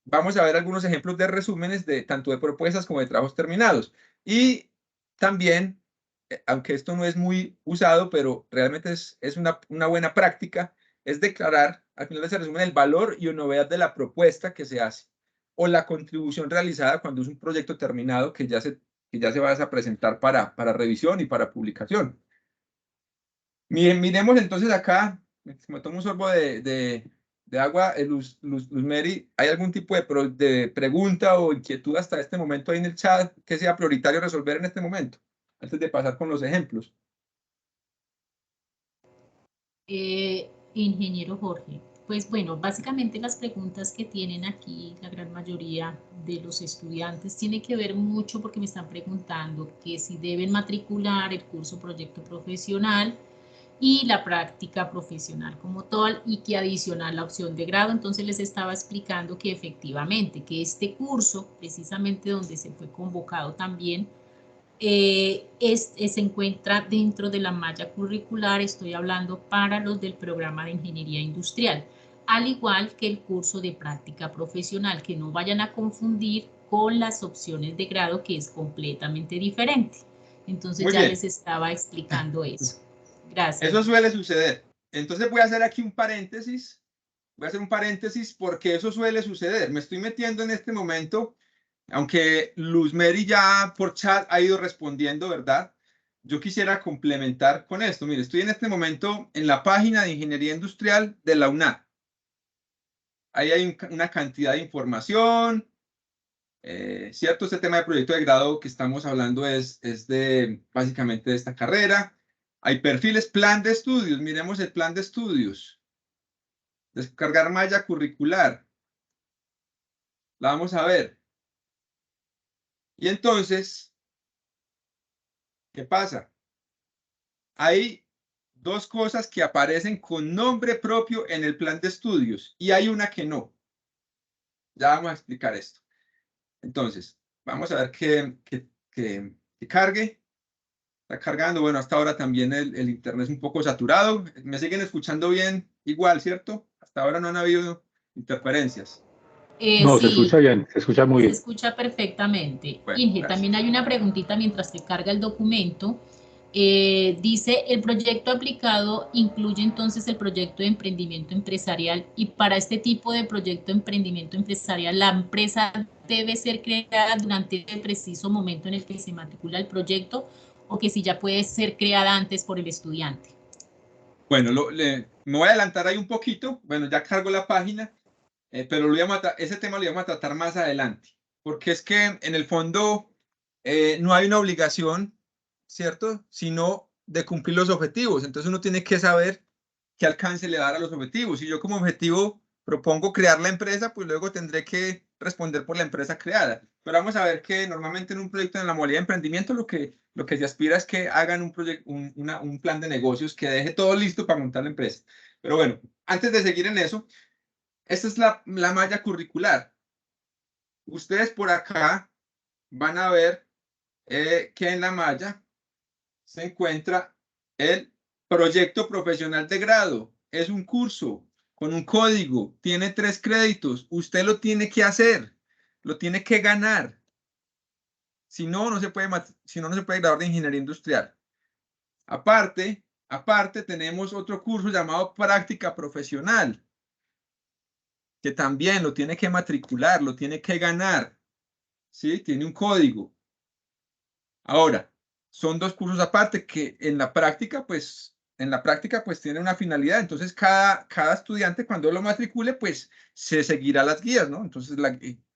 Vamos a ver algunos ejemplos de resúmenes de tanto de propuestas como de trabajos terminados. Y también, aunque esto no es muy usado, pero realmente es una buena práctica, es declarar al final de ese resumen el valor y novedad de la propuesta que se hace o la contribución realizada cuando es un proyecto terminado que ya se va a presentar para revisión y para publicación. Miremos entonces acá, me tomo un sorbo de agua, Luzmeri, ¿hay algún tipo de pregunta o inquietud hasta este momento ahí en el chat que sea prioritario resolver en este momento, antes de pasar con los ejemplos? Ingeniero Jorge, pues bueno, básicamente las preguntas que tienen aquí la gran mayoría de los estudiantes tiene que ver mucho porque me están preguntando que si deben matricular el curso proyecto profesional y la práctica profesional como tal y que adicional la opción de grado. Entonces les estaba explicando que efectivamente que este curso, precisamente donde se fue convocado también, se encuentra dentro de la malla curricular, estoy hablando para los del programa de ingeniería industrial, al igual que el curso de práctica profesional, que no vayan a confundir con las opciones de grado, que es completamente diferente. Entonces Muy ya bien, les estaba explicando eso. Gracias. eso suele suceder. Entonces voy a hacer aquí un paréntesis. Voy a hacer un paréntesis porque eso suele suceder. Me estoy metiendo en este momento, aunque Luzmeri ya por chat ha ido respondiendo, ¿verdad? Yo quisiera complementar con esto. Mire, estoy en este momento en la página de Ingeniería Industrial de la UNAD. Ahí hay una cantidad de información, ¿cierto? Este tema de proyecto de grado que estamos hablando es de básicamente de esta carrera. Hay perfiles, plan de estudios. Miremos el plan de estudios. Descargar malla curricular. La vamos a ver. Y entonces, ¿qué pasa? Hay dos cosas que aparecen con nombre propio en el plan de estudios y hay una que no. Ya vamos a explicar esto. Entonces, vamos a ver que cargue. Está cargando. Bueno, hasta ahora también el internet es un poco saturado. ¿Me siguen escuchando bien? Igual, ¿cierto? Hasta ahora no han habido interferencias. No, se Sí, escucha bien, se escucha muy se bien. escucha perfectamente. Bueno, Inge, también gracias. hay una preguntita mientras se carga el documento. Dice, el proyecto aplicado incluye entonces el proyecto de emprendimiento empresarial y para este tipo de proyecto de emprendimiento empresarial, ¿la empresa debe ser creada durante el preciso momento en el que se matricula el proyecto o que si ya puede ser creada antes por el estudiante? Bueno, me voy a adelantar ahí un poquito. Bueno, ya cargo la página. Pero ese tema lo íbamos a tratar más adelante, porque es que en el fondo no hay una obligación, ¿cierto? Sino de cumplir los objetivos. Entonces uno tiene que saber qué alcance le dar a los objetivos. Si yo como objetivo propongo crear la empresa, pues luego tendré que responder por la empresa creada. Pero vamos a ver que normalmente en un proyecto en la modalidad de emprendimiento lo que se aspira es que hagan un plan de negocios que deje todo listo para montar la empresa. Pero bueno, antes de seguir en eso, esta es la malla curricular. Ustedes por acá van a ver que en la malla se encuentra el proyecto profesional de grado. Es un curso con un código, tiene 3 créditos. Usted lo tiene que hacer, lo tiene que ganar. Si no, si no, no se puede graduar de ingeniería industrial. Aparte, tenemos otro curso llamado práctica profesional, que también lo tiene que matricular, lo tiene que ganar. ¿Sí? Tiene un código. Ahora, son dos cursos aparte que en la práctica, pues tiene una finalidad. Entonces, cada estudiante cuando lo matricule, pues se seguirá las guías, ¿no? Entonces,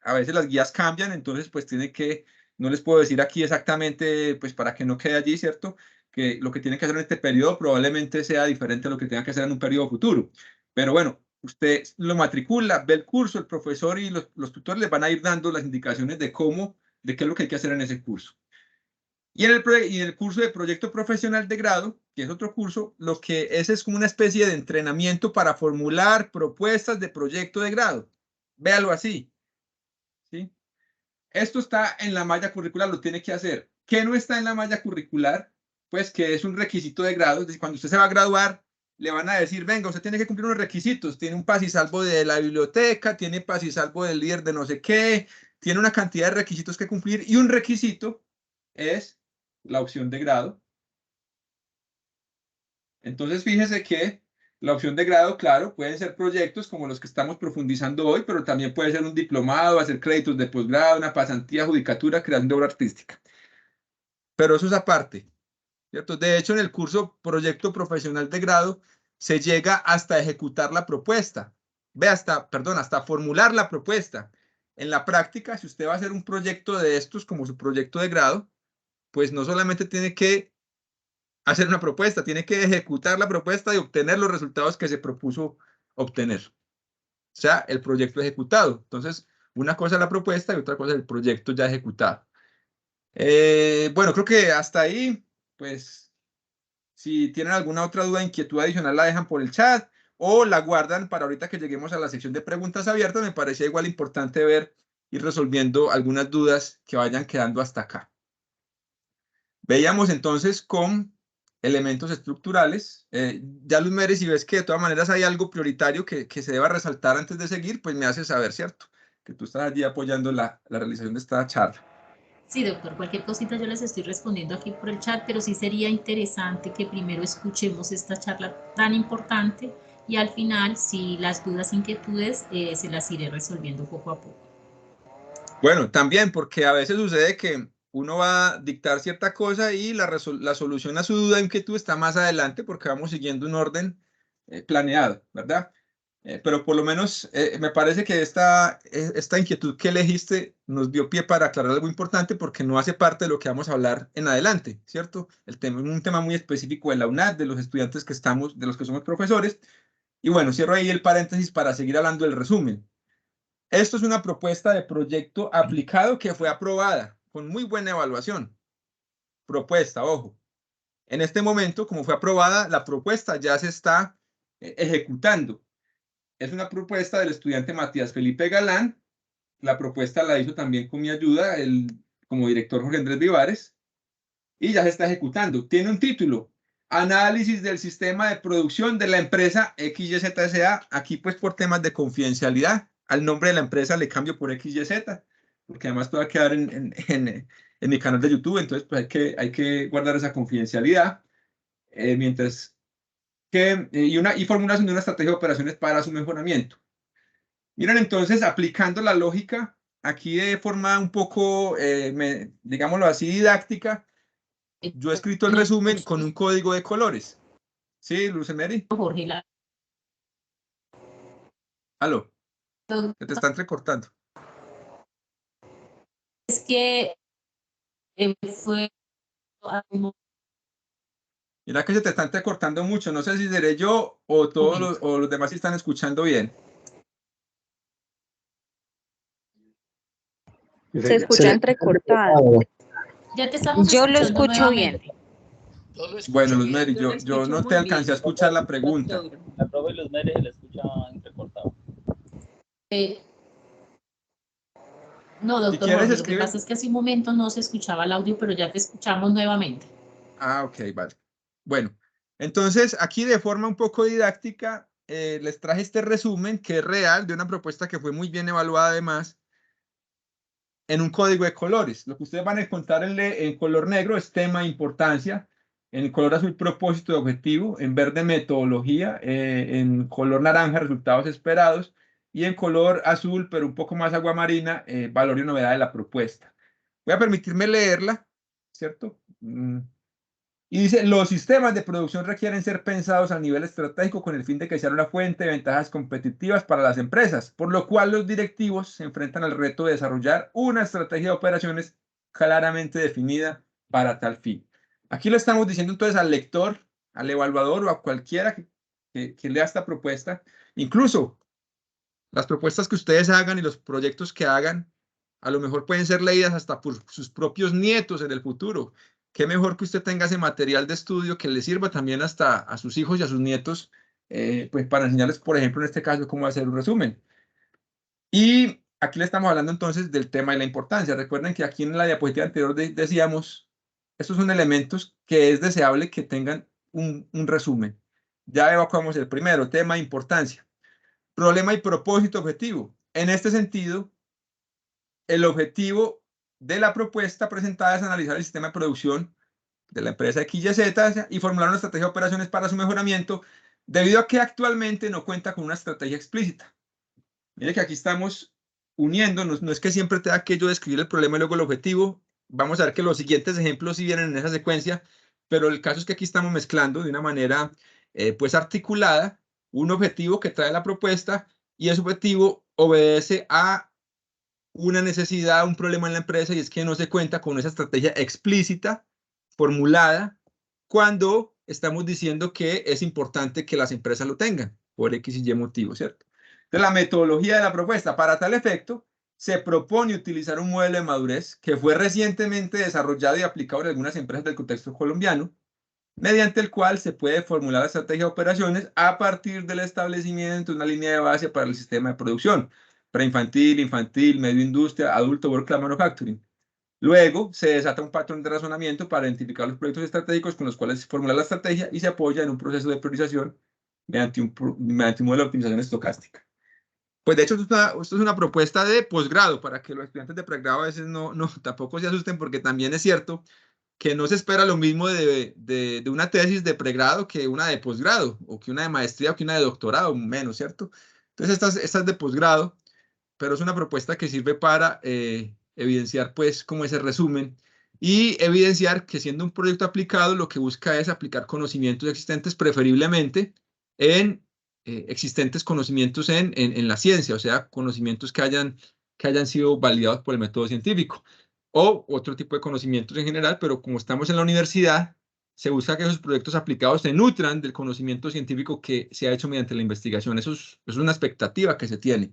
a veces las guías cambian, entonces, pues no les puedo decir aquí exactamente, pues para que no quede allí, ¿cierto? Que lo que tiene que hacer en este periodo probablemente sea diferente a lo que tenga que hacer en un periodo futuro. Pero bueno, usted lo matricula, ve el curso, el profesor y los tutores les van a ir dando las indicaciones de qué es lo que hay que hacer en ese curso. Y en el curso de proyecto profesional de grado, que es otro curso, lo que es como una especie de entrenamiento para formular propuestas de proyecto de grado. Véalo así, ¿sí? Esto está en la malla curricular, lo tiene que hacer. ¿Qué no está en la malla curricular? Pues que es un requisito de grado. Es decir, cuando usted se va a graduar, le van a decir, venga, usted tiene que cumplir unos requisitos. Tiene un pas y salvo de la biblioteca, tiene pas y salvo del líder de no sé qué, tiene una cantidad de requisitos que cumplir y un requisito es la opción de grado. Entonces, fíjese que la opción de grado, claro, pueden ser proyectos como los que estamos profundizando hoy, pero también puede ser un diplomado, hacer créditos de posgrado, una pasantía, judicatura, creación de obra artística. Pero eso es aparte, ¿cierto? De hecho, en el curso Proyecto Profesional de Grado se llega hasta ejecutar la propuesta. Ve, hasta formular la propuesta. En la práctica, si usted va a hacer un proyecto de estos como su proyecto de grado, pues no solamente tiene que hacer una propuesta, tiene que ejecutar la propuesta y obtener los resultados que se propuso obtener. O sea, el proyecto ejecutado. Entonces, una cosa es la propuesta y otra cosa es el proyecto ya ejecutado. Bueno, creo que hasta ahí, pues, si tienen alguna otra duda, inquietud adicional, la dejan por el chat o la guardan para ahorita que lleguemos a la sección de preguntas abiertas. Me parecía igual importante ver, ir resolviendo algunas dudas que vayan quedando hasta acá. Veíamos entonces con elementos estructurales. Ya Luz Mary, si ves que de todas maneras hay algo prioritario que se deba resaltar antes de seguir, pues me haces saber, ¿cierto? Que tú estás allí apoyando la realización de esta charla. Sí, doctor, cualquier cosita yo les estoy respondiendo aquí por el chat, pero sí sería interesante que primero escuchemos esta charla tan importante y al final, si las dudas, inquietudes, se las iré resolviendo poco a poco. Bueno, también porque a veces sucede que uno va a dictar cierta cosa y la solución a su duda, inquietud está más adelante porque vamos siguiendo un orden planeado, ¿verdad? Pero por lo menos me parece que esta inquietud que elegiste nos dio pie para aclarar algo importante porque no hace parte de lo que vamos a hablar en adelante, ¿cierto? El tema es un tema muy específico de la UNAD, de los estudiantes que estamos, de los que somos profesores. Y bueno, cierro ahí el paréntesis para seguir hablando del resumen. Esto es una propuesta de proyecto aplicado que fue aprobada con muy buena evaluación. Propuesta, ojo. En este momento, como fue aprobada, la propuesta ya se está ejecutando. Es una propuesta del estudiante Matías Felipe Galán. La propuesta la hizo también con mi ayuda, como director Jorge Andrés Vivares, y ya se está ejecutando. Tiene un título, Análisis del sistema de producción de la empresa XYZSA. Aquí, pues, por temas de confidencialidad, al nombre de la empresa le cambio por XYZ, porque además puede quedar en mi canal de YouTube, entonces pues hay que guardar esa confidencialidad. Mientras que, y formulación de una estrategia de operaciones para su mejoramiento. Miren, entonces, aplicando la lógica, aquí de forma un poco, digámoslo así, didáctica, yo he escrito el resumen con un código de colores. ¿Sí, Lucemery? Jorge, Aló, se te está entrecortando. es que fue... Mira que se te está entrecortando mucho. No sé si seré yo o todos los demás están escuchando bien. Se escucha entrecortado. Ya te estamos Yo lo escuchando escucho bien. Bueno, Luzmery, yo no te alcancé a escuchar la pregunta. La profe Luzmery se la escucha entrecortado. No, doctor Si quieres, Jorge, escribe. lo que pasa es que hace un momento no se escuchaba el audio, pero ya te escuchamos nuevamente. Ah, ok, vale. Bueno, entonces aquí de forma un poco didáctica les traje este resumen que es real de una propuesta que fue muy bien evaluada además en un código de colores. Lo que ustedes van a encontrar en color negro es tema, importancia, en color azul, propósito y objetivo, en verde, metodología, en color naranja, resultados esperados, y en color azul, pero un poco más aguamarina, valor y novedad de la propuesta. Voy a permitirme leerla, ¿cierto? Y dice, los sistemas de producción requieren ser pensados a nivel estratégico con el fin de que sean una fuente de ventajas competitivas para las empresas, por lo cual los directivos se enfrentan al reto de desarrollar una estrategia de operaciones claramente definida para tal fin. Aquí lo estamos diciendo entonces al lector, al evaluador o a cualquiera que lea esta propuesta. Incluso las propuestas que ustedes hagan y los proyectos que hagan, a lo mejor pueden ser leídas hasta por sus propios nietos en el futuro. Qué mejor que usted tenga ese material de estudio que le sirva también hasta a sus hijos y a sus nietos, pues para enseñarles, por ejemplo, en este caso, cómo hacer un resumen. Y aquí le estamos hablando entonces del tema de la importancia. Recuerden que aquí en la diapositiva anterior decíamos, estos son elementos que es deseable que tengan un resumen. Ya evacuamos el primero, tema de importancia. Problema y propósito objetivo. En este sentido, el objetivo de la propuesta presentada es analizar el sistema de producción de la empresa XYZ y formular una estrategia de operaciones para su mejoramiento, debido a que actualmente no cuenta con una estrategia explícita. Mire que aquí estamos uniendo, no es que siempre tenga que yo describir el problema y luego el objetivo. Vamos a ver que los siguientes ejemplos sí vienen en esa secuencia, pero el caso es que aquí estamos mezclando de una manera pues articulada un objetivo que trae la propuesta, y ese objetivo obedece a una necesidad, un problema en la empresa, y es que no se cuenta con esa estrategia explícita, formulada, cuando estamos diciendo que es importante que las empresas lo tengan, por X y Y motivo, ¿cierto? Entonces, la metodología de la propuesta, para tal efecto, se propone utilizar un modelo de madurez que fue recientemente desarrollado y aplicado en algunas empresas del contexto colombiano, mediante el cual se puede formular la estrategia de operaciones a partir del establecimiento de una línea de base para el sistema de producción, preinfantil, infantil, medio industria, adulto, work manufacturing. Luego se desata un patrón de razonamiento para identificar los proyectos estratégicos con los cuales se formula la estrategia y se apoya en un proceso de priorización mediante un modelo de optimización estocástica. Pues de hecho, esto es una propuesta de posgrado, para que los estudiantes de pregrado a veces tampoco se asusten, porque también es cierto que no se espera lo mismo de una tesis de pregrado que una de posgrado, o que una de maestría, o que una de doctorado, menos, ¿cierto? Entonces, esta es de posgrado, pero es una propuesta que sirve para evidenciar, pues, como ese resumen, y evidenciar que, siendo un proyecto aplicado, lo que busca es aplicar conocimientos existentes, preferiblemente en existentes conocimientos en la ciencia, o sea, conocimientos que hayan sido validados por el método científico, o otro tipo de conocimientos en general, pero como estamos en la universidad, se busca que esos proyectos aplicados se nutran del conocimiento científico que se ha hecho mediante la investigación. Eso es una expectativa que se tiene.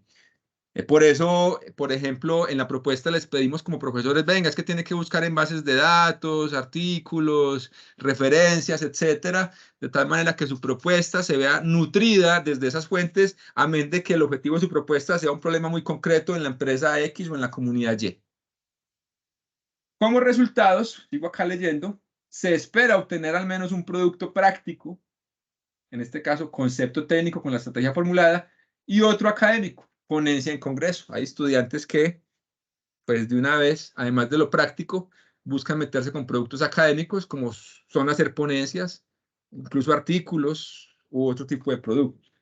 Por eso, por ejemplo, en la propuesta les pedimos como profesores, venga, es que tiene que buscar en bases de datos, artículos, referencias, etcétera, de tal manera que su propuesta se vea nutrida desde esas fuentes, a menos de que el objetivo de su propuesta sea un problema muy concreto en la empresa X o en la comunidad Y. Como resultados, sigo acá leyendo, se espera obtener al menos un producto práctico, en este caso concepto técnico con la estrategia formulada, y otro académico, ponencia en congreso. Hay estudiantes que, pues de una vez, además de lo práctico, buscan meterse con productos académicos, como son hacer ponencias, incluso artículos u otro tipo de productos.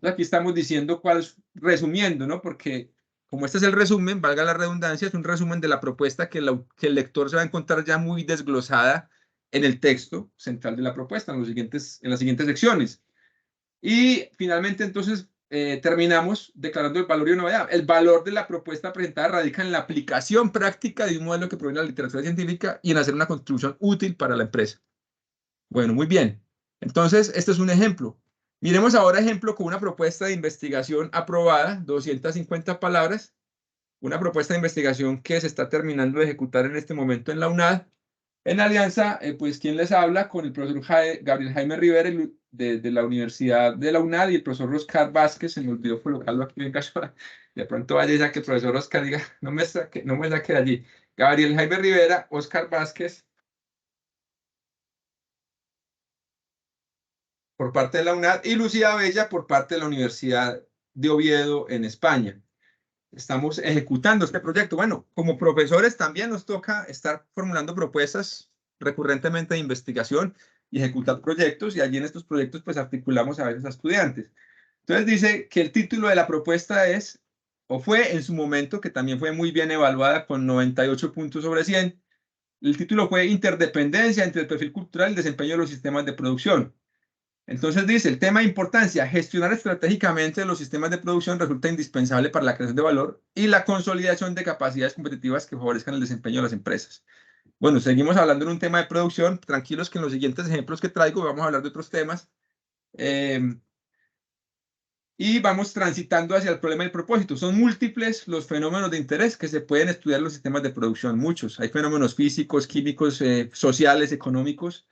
Aquí estamos diciendo resumiendo, ¿no? Porque como este es el resumen, valga la redundancia, es un resumen de la propuesta que el lector se va a encontrar ya muy desglosada en el texto central de la propuesta, en las siguientes secciones. Y finalmente, entonces, terminamos declarando el valor y novedad. El valor de la propuesta presentada radica en la aplicación práctica de un modelo que proviene de la literatura científica y en hacer una contribución útil para la empresa. Bueno, muy bien. Entonces, este es un ejemplo. Miremos ahora ejemplo con una propuesta de investigación aprobada, 250 palabras, una propuesta de investigación que se está terminando de ejecutar en este momento en la UNAD, en alianza, pues, ¿quién les habla? Con el profesor Gabriel Jaime Rivera de la Universidad de la UNAD, y el profesor Oscar Vázquez. Se me olvidó colocarlo aquí en caso de pronto vaya y saque el profesor Oscar, diga, no me saque de allí. Gabriel Jaime Rivera, Oscar Vázquez, por parte de la UNAD, y Lucía Bella por parte de la Universidad de Oviedo en España. Estamos ejecutando este proyecto. Bueno, como profesores también nos toca estar formulando propuestas recurrentemente de investigación y ejecutar proyectos, y allí en estos proyectos pues articulamos a veces a estudiantes. Entonces dice que el título de la propuesta es, o fue en su momento, que también fue muy bien evaluada con 98 puntos sobre 100, el título fue Interdependencia entre el perfil cultural y el desempeño de los sistemas de producción. Entonces dice, el tema de importancia: gestionar estratégicamente los sistemas de producción resulta indispensable para la creación de valor y la consolidación de capacidades competitivas que favorezcan el desempeño de las empresas. Bueno, seguimos hablando en un tema de producción. Tranquilos que en los siguientes ejemplos que traigo vamos a hablar de otros temas. Y vamos transitando hacia el problema del propósito. Son múltiples los fenómenos de interés que se pueden estudiar en los sistemas de producción. Muchos. Hay fenómenos físicos, químicos, sociales, económicos.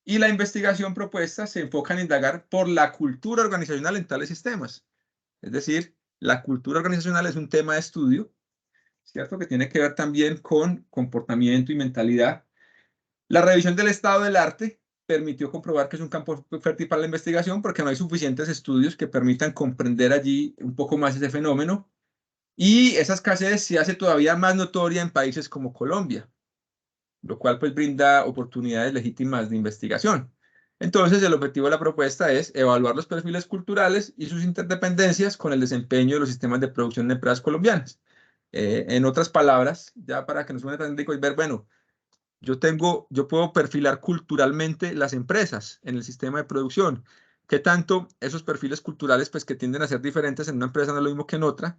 Y la investigación propuesta se enfoca en indagar por la cultura organizacional en tales sistemas. Es decir, La cultura organizacional es un tema de estudio, ¿cierto? Que tiene que ver también con comportamiento y mentalidad. La revisión del estado del arte permitió comprobar que es un campo fértil para la investigación porque no hay suficientes estudios que permitan comprender allí un poco más ese fenómeno. Y esa escasez se hace todavía más notoria en países como Colombia, lo cual pues brinda oportunidades legítimas de investigación. Entonces, el objetivo de la propuesta es evaluar los perfiles culturales y sus interdependencias con el desempeño de los sistemas de producción de empresas colombianas. En otras palabras, ya para que nos suene tan rico y ver, bueno, yo puedo perfilar culturalmente las empresas en el sistema de producción. ¿Qué tanto esos perfiles culturales, pues que tienden a ser diferentes en una empresa, no es lo mismo que en otra,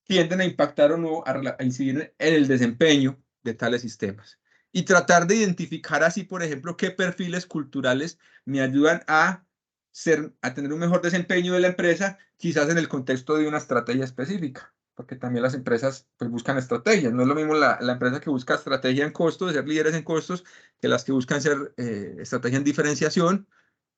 tienden a impactar o no, a incidir en el desempeño de tales sistemas? Y tratar de identificar así, por ejemplo, qué perfiles culturales me ayudan a tener un mejor desempeño de la empresa, quizás en el contexto de una estrategia específica, porque también las empresas pues, buscan estrategias. No es lo mismo la empresa que busca estrategia en costos, de ser líderes en costos, que las que buscan ser estrategia en diferenciación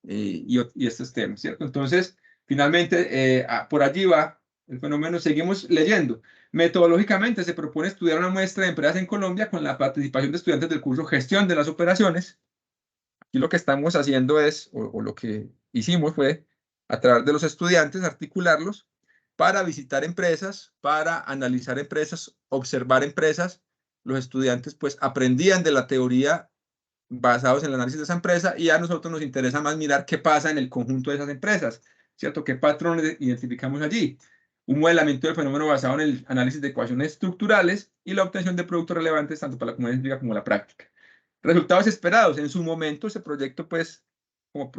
y estos temas, ¿cierto? Entonces, finalmente, por allí va el fenómeno. Seguimos leyendo. Metodológicamente se propone estudiar una muestra de empresas en Colombia con la participación de estudiantes del curso Gestión de las Operaciones. Aquí lo que estamos haciendo es, o lo que hicimos fue, a través de los estudiantes, articularlos para visitar empresas, para analizar empresas, observar empresas. Los estudiantes pues aprendían de la teoría basados en el análisis de esa empresa y a nosotros nos interesa más mirar qué pasa en el conjunto de esas empresas, ¿cierto? ¿Qué patrones identificamos allí? Un modelamiento del fenómeno basado en el análisis de ecuaciones estructurales y la obtención de productos relevantes tanto para la comunidad científica como la práctica. Resultados esperados. En su momento, ese proyecto, pues, como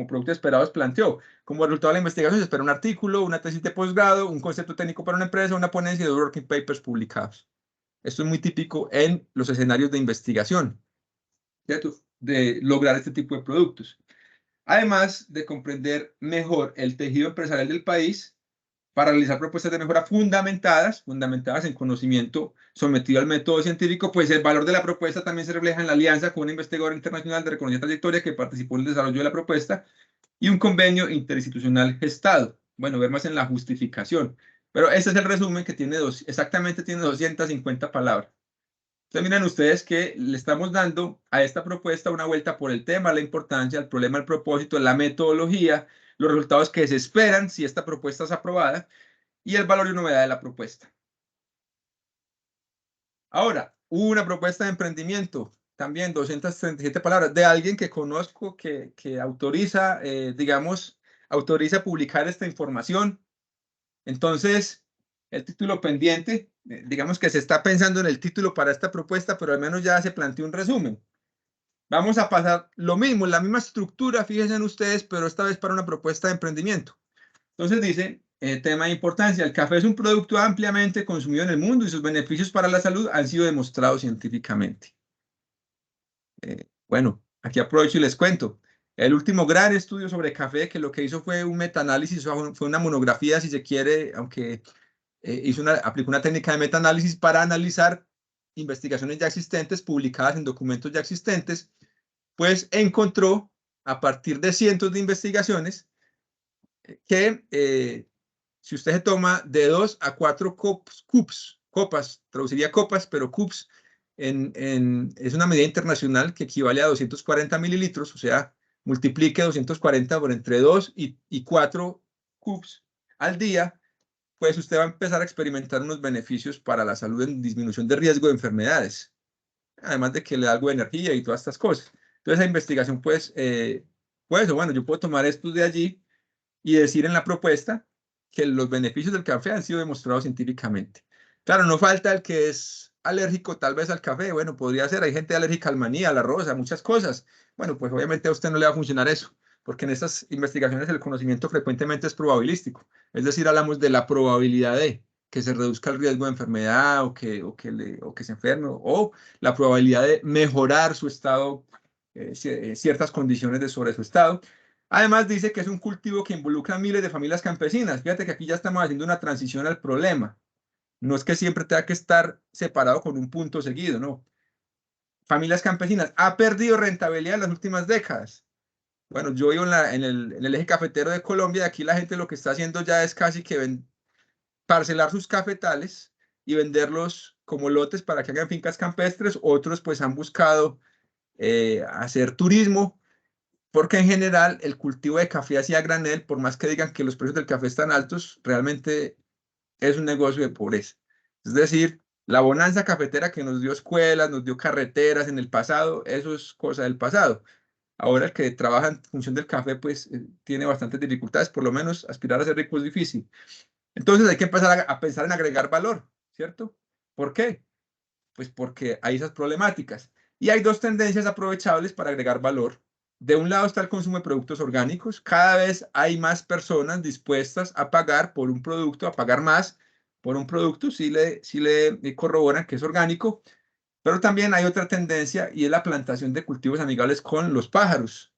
producto esperado, planteó. Como resultado de la investigación, se espera un artículo, una tesis de posgrado, un concepto técnico para una empresa, una ponencia de working papers publicados. Esto es muy típico en los escenarios de investigación, ¿cierto? De lograr este tipo de productos. Además de comprender mejor el tejido empresarial del país para realizar propuestas de mejora fundamentadas en conocimiento sometido al método científico, pues el valor de la propuesta también se refleja en la alianza con un investigador internacional de reconocida trayectoria que participó en el desarrollo de la propuesta y un convenio interinstitucional gestado. Bueno, ver más en la justificación. Pero este es el resumen que tiene exactamente tiene 250 palabras. Entonces, miren ustedes que le estamos dando a esta propuesta una vuelta por el tema, la importancia, el problema, el propósito, la metodología, los resultados que se esperan si esta propuesta es aprobada y el valor y novedad de la propuesta. Ahora, hubo una propuesta de emprendimiento, también 237 palabras, de alguien que conozco que autoriza, autoriza publicar esta información. Entonces, el título pendiente, digamos que se está pensando en el título para esta propuesta, pero al menos ya se planteó un resumen. Vamos a pasar lo mismo, la misma estructura, fíjense en ustedes, pero esta vez para una propuesta de emprendimiento. Entonces dice, tema de importancia, el café es un producto ampliamente consumido en el mundo y sus beneficios para la salud han sido demostrados científicamente. Bueno, aquí aprovecho y les cuento. El último gran estudio sobre café, que lo que hizo fue un metaanálisis, fue una monografía, si se quiere, aunque aplicó una técnica de metaanálisis para analizar investigaciones ya existentes, publicadas en documentos ya existentes, pues encontró, a partir de cientos de investigaciones, que si usted se toma de 2 a 4 copas, traduciría copas, pero cups, es una medida internacional que equivale a 240 mililitros, o sea, multiplique 240 por entre 2 y 4 cups al día, pues usted va a empezar a experimentar unos beneficios para la salud en disminución de riesgo de enfermedades, además de que le da algo de energía y todas estas cosas. Entonces, esa investigación, pues, bueno, yo puedo tomar estos de allí y decir en la propuesta que los beneficios del café han sido demostrados científicamente. Claro, no falta el que es alérgico tal vez al café. Bueno, podría ser, hay gente alérgica al maní, al arroz, a muchas cosas. Bueno, pues obviamente a usted no le va a funcionar eso, porque en estas investigaciones el conocimiento frecuentemente es probabilístico. Es decir, hablamos de la probabilidad de que se reduzca el riesgo de enfermedad o que se enferme, o la probabilidad de mejorar su estado, ciertas condiciones sobre su estado. Además dice que es un cultivo que involucra a miles de familias campesinas. Fíjate que aquí ya estamos haciendo una transición al problema. No es que siempre tenga que estar separado con un punto seguido, no. Familias campesinas. Ha perdido rentabilidad en las últimas décadas. Bueno, yo vivo en el eje cafetero de Colombia y aquí la gente lo que está haciendo ya es casi que parcelar sus cafetales y venderlos como lotes para que hagan fincas campestres. Otros pues han buscado hacer turismo, porque en general el cultivo de café así a granel, por más que digan que los precios del café están altos, realmente es un negocio de pobreza. Es decir, la bonanza cafetera que nos dio escuelas, nos dio carreteras en el pasado, eso es cosa del pasado. Ahora el que trabaja en función del café, pues tiene bastantes dificultades, por lo menos aspirar a ser rico es difícil. Entonces hay que empezar a pensar en agregar valor, ¿cierto? ¿Por qué? Pues porque hay esas problemáticas. Y hay dos tendencias aprovechables para agregar valor. De un lado está el consumo de productos orgánicos. Cada vez hay más personas dispuestas a pagar por un producto, a pagar más por un producto, si le corroboran que es orgánico. Pero también hay otra tendencia y es la plantación de cultivos amigables con los pájaros.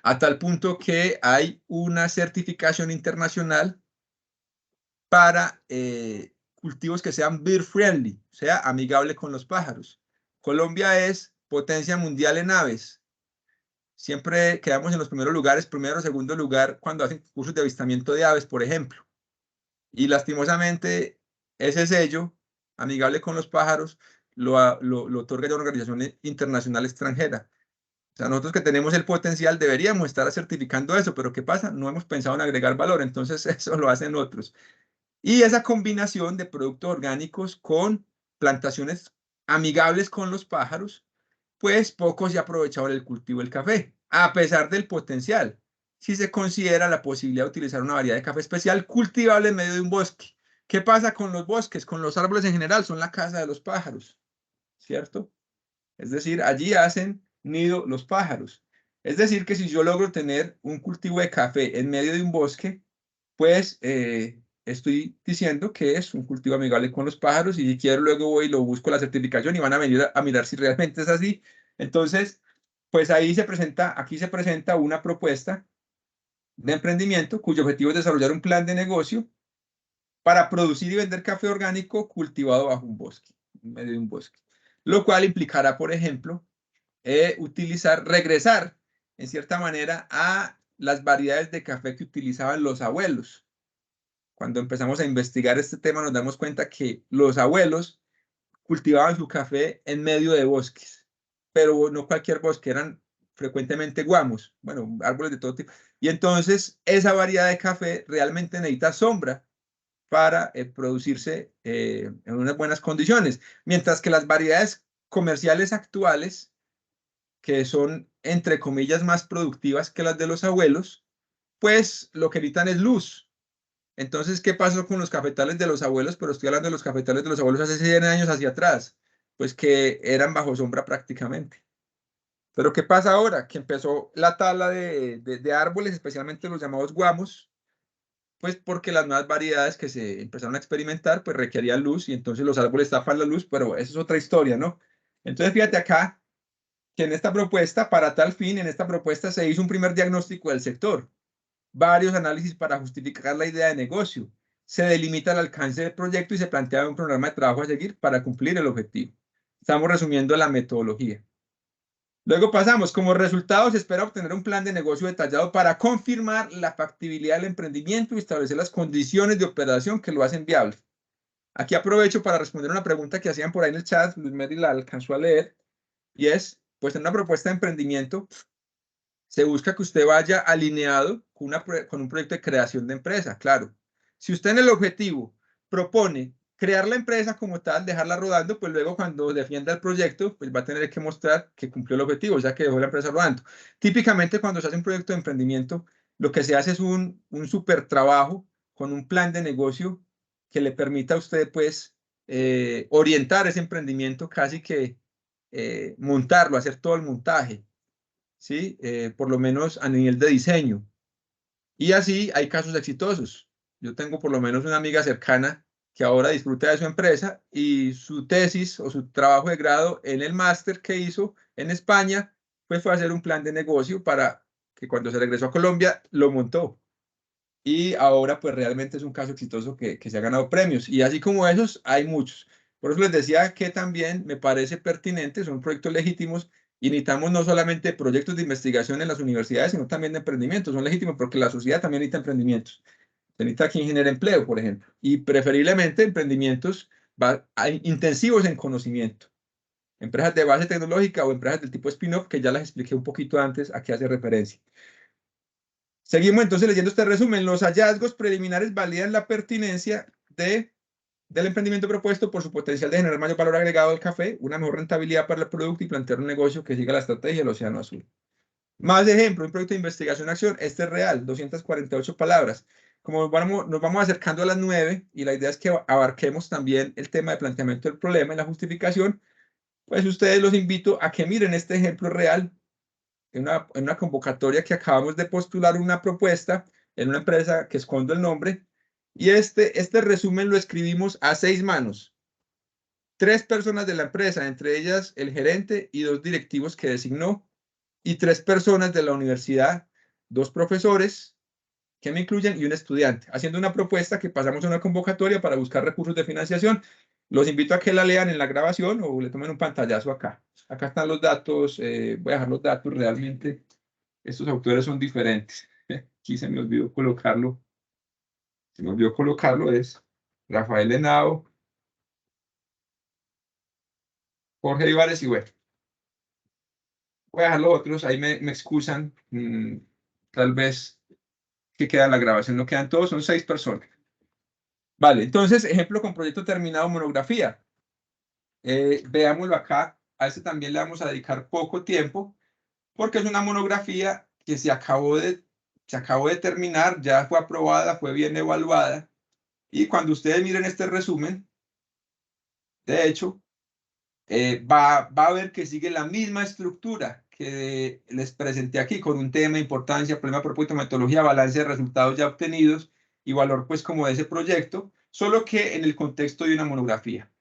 A tal punto que hay una certificación internacional para cultivos que sean bird friendly, o sea, amigable con los pájaros. Colombia es potencia mundial en aves. Siempre quedamos en los primeros lugares, primero o segundo lugar, cuando hacen cursos de avistamiento de aves, por ejemplo. Y lastimosamente, ese sello, amigable con los pájaros, lo otorga ya una organización internacional extranjera. O sea, nosotros que tenemos el potencial deberíamos estar certificando eso, pero ¿qué pasa? No hemos pensado en agregar valor, entonces eso lo hacen otros. Y esa combinación de productos orgánicos con plantaciones amigables con los pájaros, pues poco se ha aprovechado el cultivo del café, a pesar del potencial, si se considera la posibilidad de utilizar una variedad de café especial cultivable en medio de un bosque. ¿Qué pasa con los bosques? Con los árboles en general, son la casa de los pájaros, ¿cierto? Es decir, allí hacen nido los pájaros. Es decir, que si yo logro tener un cultivo de café en medio de un bosque, pues estoy diciendo que es un cultivo amigable con los pájaros y si quiero luego voy y lo busco la certificación y van a venir a mirar si realmente es así. Entonces, pues ahí aquí se presenta una propuesta de emprendimiento cuyo objetivo es desarrollar un plan de negocio para producir y vender café orgánico cultivado bajo un bosque, en medio de un bosque. Lo cual implicará, por ejemplo, regresar en cierta manera a las variedades de café que utilizaban los abuelos. Cuando empezamos a investigar este tema nos damos cuenta que los abuelos cultivaban su café en medio de bosques, pero no cualquier bosque, eran frecuentemente guamos, bueno, árboles de todo tipo. Y entonces esa variedad de café realmente necesita sombra para producirse en unas buenas condiciones, mientras que las variedades comerciales actuales, que son entre comillas más productivas que las de los abuelos, pues lo que necesitan es luz. Entonces, ¿qué pasó con los cafetales de los abuelos? Pero estoy hablando de los cafetales de los abuelos hace 100 años hacia atrás, pues que eran bajo sombra prácticamente. Pero ¿qué pasa ahora? Que empezó la tala de árboles, especialmente los llamados guamos, pues porque las nuevas variedades que se empezaron a experimentar, pues requerían luz y entonces los árboles tapan la luz, pero eso es otra historia, ¿no? Entonces, fíjate acá que en esta propuesta, para tal fin, en esta propuesta se hizo un primer diagnóstico del sector, varios análisis para justificar la idea de negocio. Se delimita el alcance del proyecto y se plantea un programa de trabajo a seguir para cumplir el objetivo. Estamos resumiendo la metodología. Luego pasamos, como resultado se espera obtener un plan de negocio detallado para confirmar la factibilidad del emprendimiento y establecer las condiciones de operación que lo hacen viable. Aquí aprovecho para responder una pregunta que hacían por ahí en el chat, Luis Meri la alcanzó a leer, y es, pues en una propuesta de emprendimiento, se busca que usted vaya alineado con un proyecto de creación de empresa, claro. Si usted en el objetivo propone crear la empresa como tal, dejarla rodando, pues luego cuando defienda el proyecto, pues va a tener que mostrar que cumplió el objetivo, o sea que dejó la empresa rodando. Típicamente cuando se hace un proyecto de emprendimiento, lo que se hace es un súper trabajo con un plan de negocio que le permita a usted pues orientar ese emprendimiento, casi que montarlo, hacer todo el montaje. ¿Sí? Por lo menos a nivel de diseño. Y así hay casos exitosos. Yo tengo por lo menos una amiga cercana que ahora disfruta de su empresa y su tesis o su trabajo de grado en el máster que hizo en España, pues fue hacer un plan de negocio para que cuando se regresó a Colombia lo montó. Y ahora pues realmente es un caso exitoso que se ha ganado premios. Y así como esos, hay muchos. Por eso les decía que también me parece pertinente, son proyectos legítimos y necesitamos no solamente proyectos de investigación en las universidades, sino también de emprendimientos. Son legítimos porque la sociedad también necesita emprendimientos. Se necesita quien genere empleo, por ejemplo, y preferiblemente emprendimientos intensivos en conocimiento. Empresas de base tecnológica o empresas del tipo spin-off, que ya las expliqué un poquito antes, a qué hace referencia. Seguimos entonces leyendo este resumen. Los hallazgos preliminares validan la pertinencia del emprendimiento propuesto por su potencial de generar mayor valor agregado al café, una mejor rentabilidad para el producto y plantear un negocio que siga la estrategia del Océano Azul. Más ejemplo, un proyecto de investigación-acción. Este es real, 248 palabras. Como nos vamos acercando a las 9 y la idea es que abarquemos también el tema de planteamiento del problema y la justificación, pues ustedes los invito a que miren este ejemplo real en una convocatoria que acabamos de postular una propuesta en una empresa que escondo el nombre, y este resumen lo escribimos a 6 manos. 3 personas de la empresa, entre ellas el gerente y 2 directivos que designó, y 3 personas de la universidad, 2 profesores que me incluyen y un estudiante, haciendo una propuesta que pasamos a una convocatoria para buscar recursos de financiación. Los invito a que la lean en la grabación o le tomen un pantallazo acá. Acá están los datos, voy a dejar los datos realmente. Estos autores son diferentes. Aquí se me olvidó colocarlo. Se me olvidó colocarlo, es Rafael Henao, Jorge Ibares y bueno. Voy a dejar los otros, ahí me excusan. Tal vez que queda en la grabación, no quedan todos, son 6 personas. Vale, entonces, ejemplo con proyecto terminado, monografía. Veámoslo acá, a este también le vamos a dedicar poco tiempo, porque es una monografía que se acabó de terminar, ya fue aprobada, fue bien evaluada, y cuando ustedes miren este resumen, de hecho, va a ver que sigue la misma estructura que les presenté aquí, con un tema, importancia, problema, propósito, metodología, balance de resultados ya obtenidos y valor, pues, como de ese proyecto, solo que en el contexto de una monografía.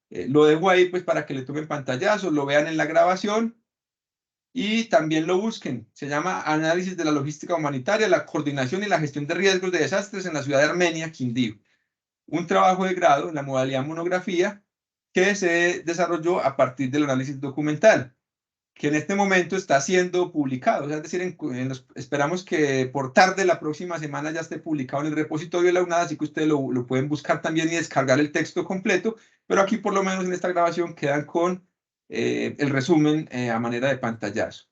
Lo dejo ahí, pues, para que le tomen pantallazos, lo vean en la grabación y también lo busquen. Se llama Análisis de la Logística Humanitaria, la coordinación y la gestión de riesgos de desastres en la ciudad de Armenia, Quindío. Un trabajo de grado en la modalidad monografía que se desarrolló a partir del análisis documental, que en este momento está siendo publicado. O sea, es decir, esperamos que por tarde la próxima semana ya esté publicado en el repositorio de la UNAD, así que ustedes lo pueden buscar también y descargar el texto completo, pero aquí por lo menos en esta grabación quedan con el resumen a manera de pantallazo.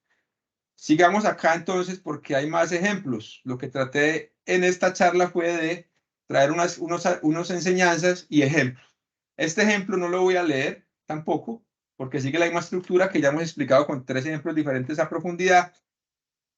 Sigamos acá entonces porque hay más ejemplos. Lo que traté en esta charla fue de traer unas enseñanzas y ejemplos. Este ejemplo no lo voy a leer tampoco, porque sigue la misma estructura que ya hemos explicado con 3 ejemplos diferentes a profundidad.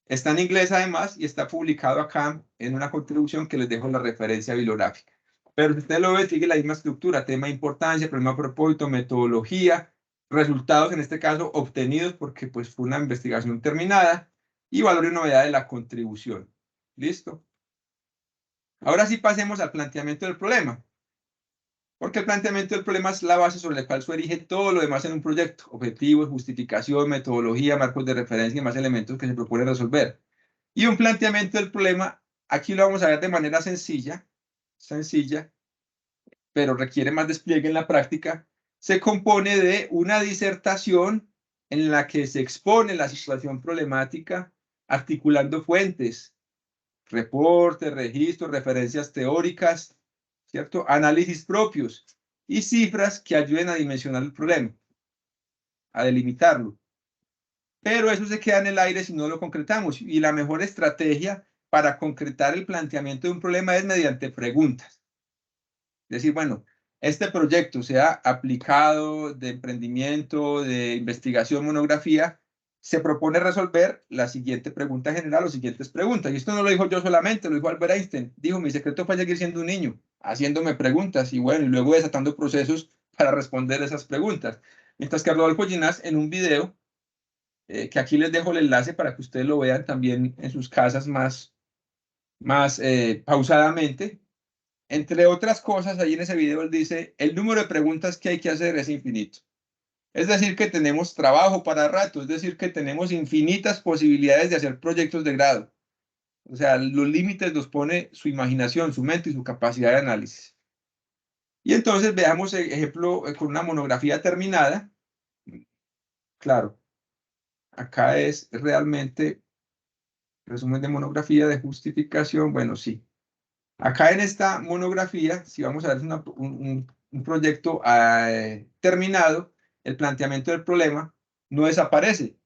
Está en inglés además y está publicado acá en una contribución que les dejo la referencia bibliográfica. Pero si usted lo ve, sigue la misma estructura: tema de importancia, problema, propósito, metodología, resultados en este caso obtenidos porque pues fue una investigación terminada, y valor y novedad de la contribución. ¿Listo? Ahora sí pasemos al planteamiento del problema, porque el planteamiento del problema es la base sobre la cual se erige todo lo demás en un proyecto: objetivos, justificación, metodología, marcos de referencia y más elementos que se propone resolver. Y un planteamiento del problema, aquí lo vamos a ver de manera sencilla, pero requiere más despliegue en la práctica. Se compone de una disertación en la que se expone la situación problemática, articulando fuentes, reportes, registros, referencias teóricas, ¿cierto? Análisis propios y cifras que ayuden a dimensionar el problema, a delimitarlo. Pero eso se queda en el aire si no lo concretamos, y la mejor estrategia para concretar el planteamiento de un problema es mediante preguntas. Es decir, bueno, este proyecto sea aplicado de emprendimiento, de investigación, monografía, se propone resolver la siguiente pregunta general o siguientes preguntas. Y esto no lo dijo yo solamente, lo dijo Albert Einstein. Dijo: mi secreto fue seguir siendo un niño, haciéndome preguntas y bueno, y luego desatando procesos para responder esas preguntas. Mientras que Rodolfo Ginás, en un video, que aquí les dejo el enlace para que ustedes lo vean también en sus casas más pausadamente. Entre otras cosas, ahí en ese video él dice: el número de preguntas que hay que hacer es infinito. Es decir, que tenemos trabajo para rato, es decir, que tenemos infinitas posibilidades de hacer proyectos de grado. O sea, los límites los pone su imaginación, su mente y su capacidad de análisis. Y entonces veamos ejemplo con una monografía terminada. Claro, acá es realmente resumen de monografía de justificación. Bueno, sí. Acá en esta monografía, si vamos a ver un proyecto terminado, el planteamiento del problema no desaparece.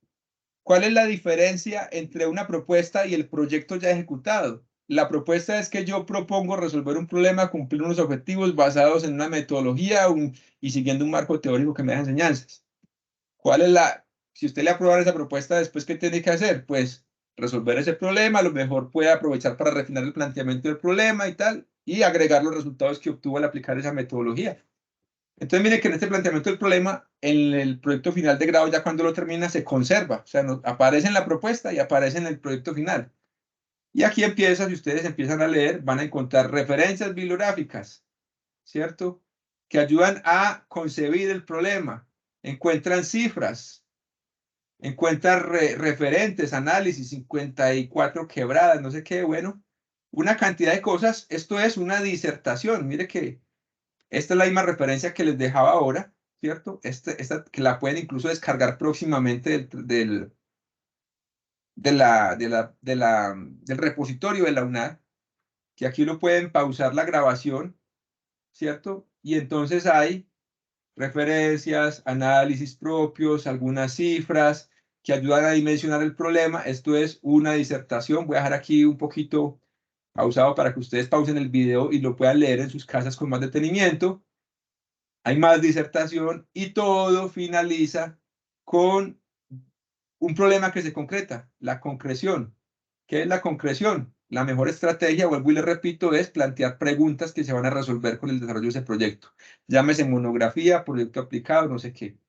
¿Cuál es la diferencia entre una propuesta y el proyecto ya ejecutado? La propuesta es que yo propongo resolver un problema, cumplir unos objetivos basados en una metodología y siguiendo un marco teórico que me da enseñanzas. ¿Cuál es si usted le aprueba esa propuesta, después, ¿qué tiene que hacer? Pues resolver ese problema, a lo mejor puede aprovechar para refinar el planteamiento del problema y tal, y agregar los resultados que obtuvo al aplicar esa metodología. Entonces, mire que en este planteamiento del problema, en el proyecto final de grado, ya cuando lo termina, se conserva. O sea, aparece en la propuesta y aparece en el proyecto final. Y aquí empieza, si ustedes empiezan a leer, van a encontrar referencias bibliográficas, ¿cierto? Que ayudan a concebir el problema. Encuentran cifras, encuentran referentes, análisis, 54 quebradas, no sé qué, bueno, una cantidad de cosas. Esto es una disertación. Mire que esta es la misma referencia que les dejaba ahora, ¿cierto? Esta que la pueden incluso descargar próximamente del repositorio de la UNAD, que aquí lo pueden pausar la grabación, ¿cierto? Y entonces hay referencias, análisis propios, algunas cifras que ayudan a dimensionar el problema. Esto es una disertación. Voy a dejar aquí un poquito pausado para que ustedes pausen el video y lo puedan leer en sus casas con más detenimiento. Hay más disertación y todo finaliza con un problema que se concreta, la concreción. ¿Qué es la concreción? La mejor estrategia, vuelvo y le repito, es plantear preguntas que se van a resolver con el desarrollo de ese proyecto. Llámese monografía, proyecto aplicado, no sé qué.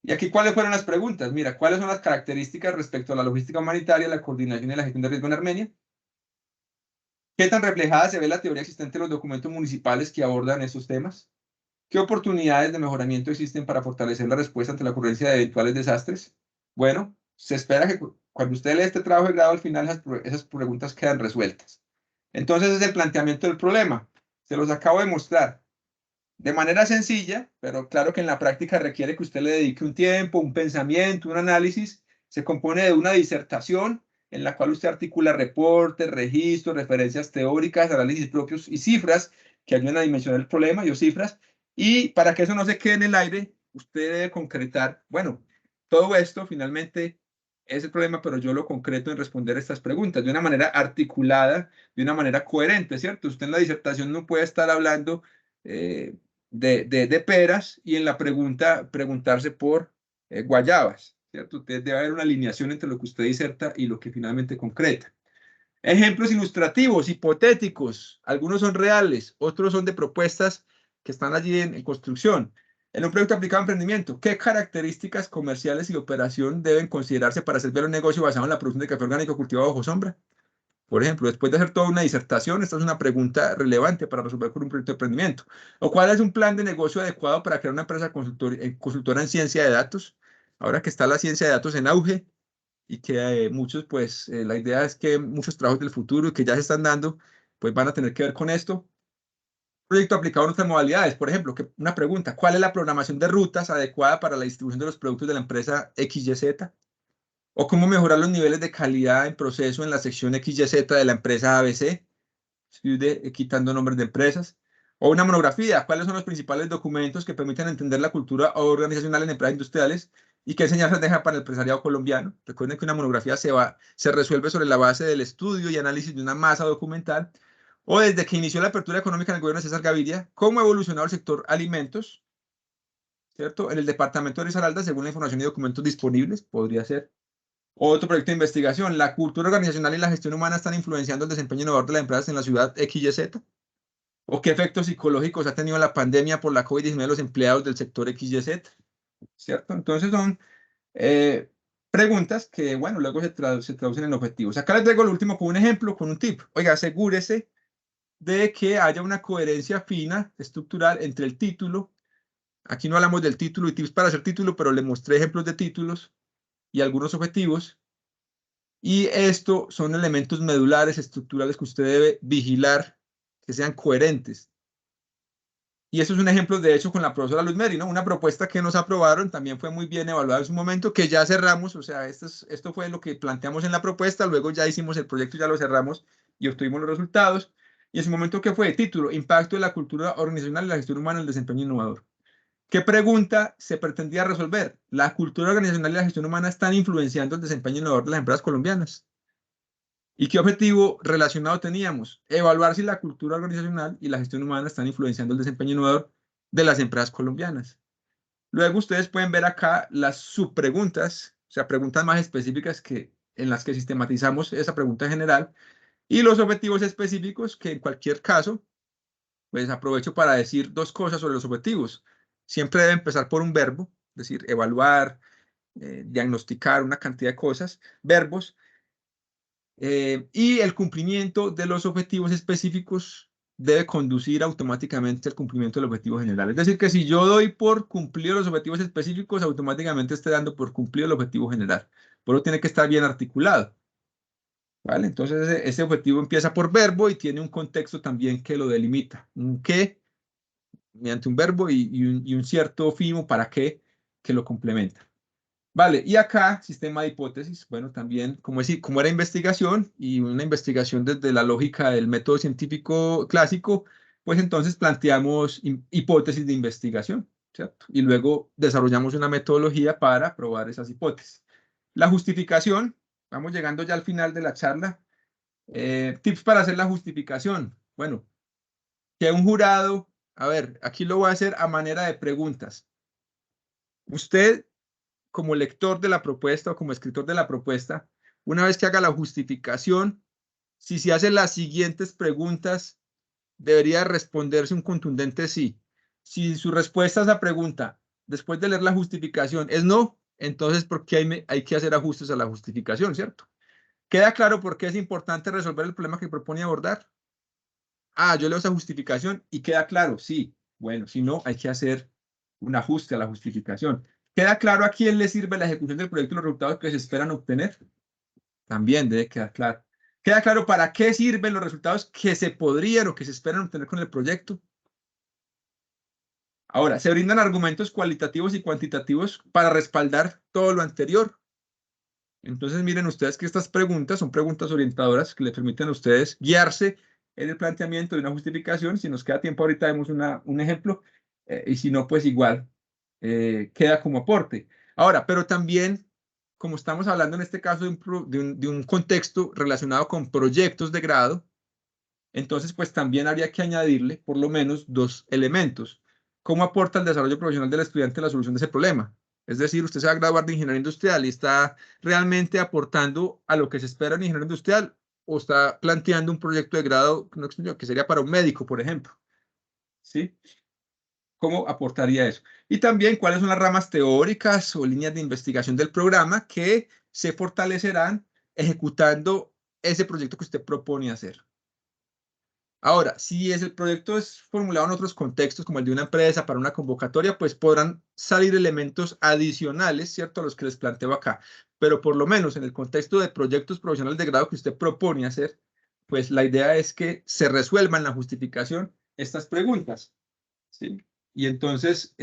Y aquí, ¿cuáles fueron las preguntas? Mira, ¿cuáles son las características respecto a la logística humanitaria, la coordinación y la gestión de riesgo en Armenia? ¿Qué tan reflejada se ve la teoría existente en los documentos municipales que abordan estos temas? ¿Qué oportunidades de mejoramiento existen para fortalecer la respuesta ante la ocurrencia de eventuales desastres? Bueno, se espera que cuando usted lee este trabajo de grado, al final esas preguntas quedan resueltas. Entonces, es el planteamiento del problema. Se los acabo de mostrar de manera sencilla, pero claro que en la práctica requiere que usted le dedique un tiempo, un pensamiento, un análisis. Se compone de una disertación en la cual usted articula reportes, registros, referencias teóricas, análisis propios y cifras que ayuden a dimensionar el problema, y cifras. Y para que eso no se quede en el aire, usted debe concretar, bueno, todo esto finalmente es el problema, pero yo lo concreto en responder estas preguntas de una manera articulada, de una manera coherente, ¿cierto? Usted en la disertación no puede estar hablando de peras y en la pregunta preguntarse por guayabas, ¿cierto? Debe haber una alineación entre lo que usted diserta y lo que finalmente concreta. Ejemplos ilustrativos, hipotéticos, algunos son reales, otros son de propuestas que están allí en construcción. En un proyecto aplicado a emprendimiento, ¿qué características comerciales y operación deben considerarse para hacer ver un negocio basado en la producción de café orgánico cultivado bajo sombra? Por ejemplo, después de hacer toda una disertación, esta es una pregunta relevante para resolver con un proyecto de emprendimiento. ¿O cuál es un plan de negocio adecuado para crear una empresa consultora en ciencia de datos? Ahora que está la ciencia de datos en auge y que muchos, pues, la idea es que muchos trabajos del futuro y que ya se están dando, pues van a tener que ver con esto. Proyecto aplicado en otras modalidades. Por ejemplo, una pregunta, ¿cuál es la programación de rutas adecuada para la distribución de los productos de la empresa XYZ? ¿O cómo mejorar los niveles de calidad en proceso en la sección XYZ de la empresa ABC? Quitando nombres de empresas. O una monografía, ¿cuáles son los principales documentos que permiten entender la cultura organizacional en empresas industriales y qué enseñanzas deja para el empresariado colombiano? Recuerden que una monografía se resuelve sobre la base del estudio y análisis de una masa documental. O desde que inició la apertura económica en el gobierno de César Gaviria, ¿cómo ha evolucionado el sector alimentos? ¿Cierto? En el departamento de Risaralda, según la información y documentos disponibles, podría ser. Otro proyecto de investigación, ¿la cultura organizacional y la gestión humana están influenciando el desempeño innovador de las empresas en la ciudad XYZ? ¿O qué efectos psicológicos ha tenido la pandemia por la COVID-19 en los empleados del sector XYZ? ¿Cierto? Entonces son preguntas que, bueno, luego se traducen en objetivos. Acá les traigo lo último con un ejemplo, con un tip. Oiga, asegúrese de que haya una coherencia fina, estructural, entre el título. Aquí no hablamos del título y tips para hacer título, pero le mostré ejemplos de títulos y algunos objetivos. Y esto son elementos medulares, estructurales que usted debe vigilar, que sean coherentes. Y eso es un ejemplo, de hecho, con la profesora Luz Meri, ¿no? Una propuesta que nos aprobaron, también fue muy bien evaluada en su momento, que ya cerramos, o sea, esto fue lo que planteamos en la propuesta, luego ya hicimos el proyecto, ya lo cerramos y obtuvimos los resultados. Y en su momento, ¿qué fue? Título: Impacto de la cultura organizacional y la gestión humana en el desempeño innovador. ¿Qué pregunta se pretendía resolver? ¿La cultura organizacional y la gestión humana están influenciando el desempeño innovador de las empresas colombianas? ¿Y qué objetivo relacionado teníamos? Evaluar si la cultura organizacional y la gestión humana están influenciando el desempeño innovador de las empresas colombianas. Luego ustedes pueden ver acá las subpreguntas, o sea, preguntas más específicas en las que sistematizamos esa pregunta general, y los objetivos específicos, que en cualquier caso, pues aprovecho para decir dos cosas sobre los objetivos. Siempre debe empezar por un verbo, es decir, evaluar, diagnosticar una cantidad de cosas, verbos, y el cumplimiento de los objetivos específicos debe conducir automáticamente al cumplimiento del objetivo general. Es decir, que si yo doy por cumplir los objetivos específicos, automáticamente estoy dando por cumplir el objetivo general. Por eso tiene que estar bien articulado. ¿Vale? Entonces ese objetivo empieza por verbo y tiene un contexto también que lo delimita. Un qué, mediante un verbo y un cierto fin o para qué que lo complementa. Vale, y acá, sistema de hipótesis, bueno, también, como era investigación y una investigación desde la lógica del método científico clásico, pues entonces planteamos hipótesis de investigación, ¿cierto? Y luego desarrollamos una metodología para probar esas hipótesis. La justificación, vamos llegando ya al final de la charla. Tips para hacer la justificación. Bueno, que un jurado, a ver, aquí lo voy a hacer a manera de preguntas. Usted, como lector de la propuesta o como escritor de la propuesta, una vez que haga la justificación, si se hace las siguientes preguntas, debería responderse un contundente sí. Si su respuesta a esa pregunta, después de leer la justificación, es no, entonces ¿por qué hay que hacer ajustes a la justificación, cierto? ¿Queda claro por qué es importante resolver el problema que propone abordar? Ah, yo leo esa justificación y queda claro, sí. Bueno, si no, hay que hacer un ajuste a la justificación. ¿Queda claro a quién le sirve la ejecución del proyecto y los resultados que se esperan obtener? También debe quedar claro. ¿Queda claro para qué sirven los resultados que se podrían o que se esperan obtener con el proyecto? Ahora, se brindan argumentos cualitativos y cuantitativos para respaldar todo lo anterior. Entonces, miren ustedes que estas preguntas son preguntas orientadoras que le permiten a ustedes guiarse en el planteamiento de una justificación. Si nos queda tiempo, ahorita vemos un ejemplo, y si no, pues igual queda como aporte. Ahora, pero también, como estamos hablando en este caso de un contexto relacionado con proyectos de grado, entonces, pues también habría que añadirle por lo menos dos elementos. ¿Cómo aporta el desarrollo profesional del estudiante a la solución de ese problema? Es decir, usted se va a graduar de ingeniería industrial y está realmente aportando a lo que se espera en ingeniería industrial, o está planteando un proyecto de grado que sería para un médico, por ejemplo. ¿Sí? ¿Cómo aportaría eso? Y también cuáles son las ramas teóricas o líneas de investigación del programa que se fortalecerán ejecutando ese proyecto que usted propone hacer. Ahora, si el proyecto es formulado en otros contextos, como el de una empresa para una convocatoria, pues podrán salir elementos adicionales, ¿cierto?, a los que les planteo acá. Pero por lo menos en el contexto de proyectos profesionales de grado que usted propone hacer, pues la idea es que se resuelvan en la justificación estas preguntas, ¿sí? Y entonces,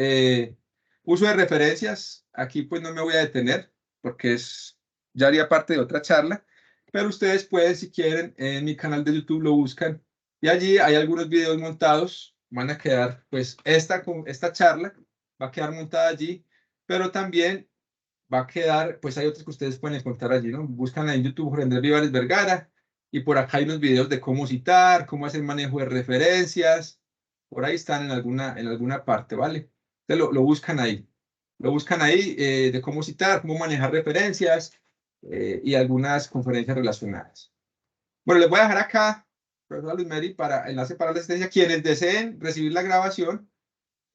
uso de referencias, aquí pues no me voy a detener, porque ya haría parte de otra charla, pero ustedes pueden, si quieren, en mi canal de YouTube lo buscan. Y allí hay algunos videos montados, van a quedar, pues esta charla va a quedar montada allí, pero también va a quedar, pues hay otros que ustedes pueden encontrar allí, ¿no? Buscan en YouTube Jorge Andrés Vivares Vergara, y por acá hay unos videos de cómo citar, cómo hacer manejo de referencias, por ahí están en alguna parte, ¿vale? Entonces lo buscan ahí. Lo buscan ahí, de cómo citar, cómo manejar referencias, y algunas conferencias relacionadas. Bueno, les voy a dejar acá, profesora Luz Mary, para enlace para la asistencia. Quienes deseen recibir la grabación,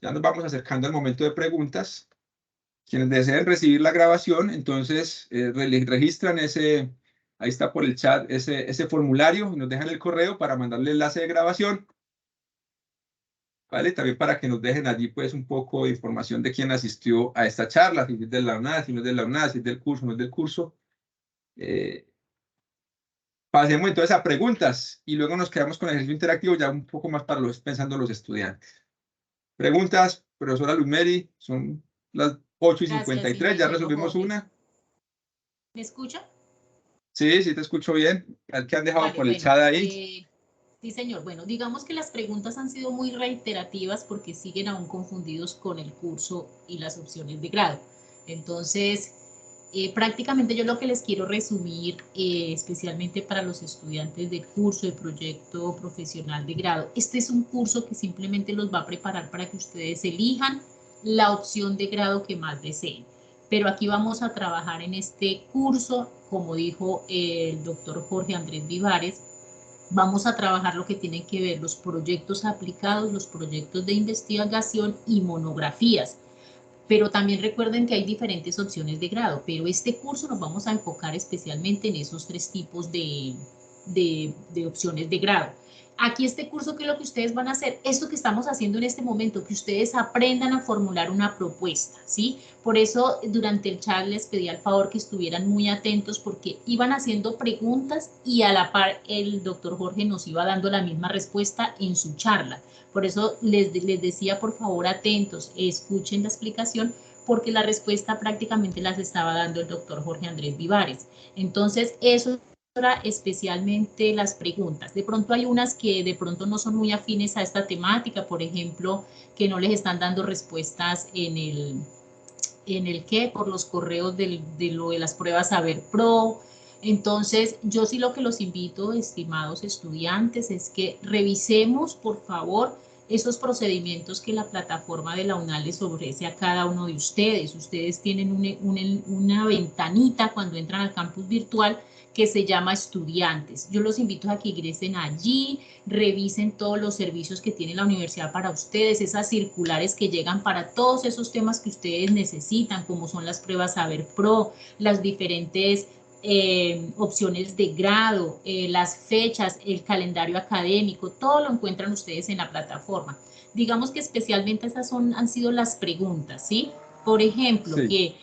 ya nos vamos acercando al momento de preguntas. Quienes deseen recibir la grabación, entonces registran ahí está por el chat ese formulario, y nos dejan el correo para mandarle el enlace de grabación, ¿vale? También para que nos dejen allí pues un poco de información de quién asistió a esta charla, si es de la UNAD, si no es de la UNAD, si es del curso, no es del curso. Pasemos entonces a preguntas y luego nos quedamos con el ejercicio interactivo ya un poco más para pensando los estudiantes. Preguntas, profesora Luz Mary, son las 8:53, ya resolvimos una. ¿Me escucha? Sí, sí te escucho bien. Al que han dejado Vale, por el bueno. chat ahí. Sí, señor. Bueno, digamos que las preguntas han sido muy reiterativas porque siguen aún confundidos con el curso y las opciones de grado. Entonces, prácticamente yo lo que les quiero resumir, especialmente para los estudiantes del curso de proyecto profesional de grado, este es un curso que simplemente los va a preparar para que ustedes elijan la opción de grado que más deseen. Pero aquí vamos a trabajar en este curso, como dijo el doctor Jorge Andrés Vivares, vamos a trabajar lo que tienen que ver los proyectos aplicados, los proyectos de investigación y monografías. Pero también recuerden que hay diferentes opciones de grado, pero este curso nos vamos a enfocar especialmente en esos tres tipos de opciones de grado. Aquí este curso, ¿qué es lo que ustedes van a hacer? Esto que estamos haciendo en este momento, que ustedes aprendan a formular una propuesta, ¿sí? Por eso durante el chat les pedí al favor que estuvieran muy atentos porque iban haciendo preguntas y a la par el doctor Jorge nos iba dando la misma respuesta en su charla. Por eso les decía, por favor, atentos, escuchen la explicación, porque la respuesta prácticamente las estaba dando el doctor Jorge Andrés Vivares. Entonces, eso era especialmente las preguntas. De pronto hay unas que de pronto no son muy afines a esta temática, por ejemplo, que no les están dando respuestas en el que por los correos de lo de las pruebas Saber Pro. Entonces, yo sí lo que los invito, estimados estudiantes, es que revisemos, por favor, esos procedimientos que la plataforma de la UNAL les ofrece a cada uno de ustedes. Ustedes tienen una ventanita cuando entran al campus virtual que se llama estudiantes. Yo los invito a que ingresen allí, revisen todos los servicios que tiene la universidad para ustedes, esas circulares que llegan para todos esos temas que ustedes necesitan, como son las pruebas Saber Pro, las diferentes opciones de grado, las fechas, el calendario académico, todo lo encuentran ustedes en la plataforma. Digamos que especialmente esas han sido las preguntas, ¿sí? Por ejemplo, Sí.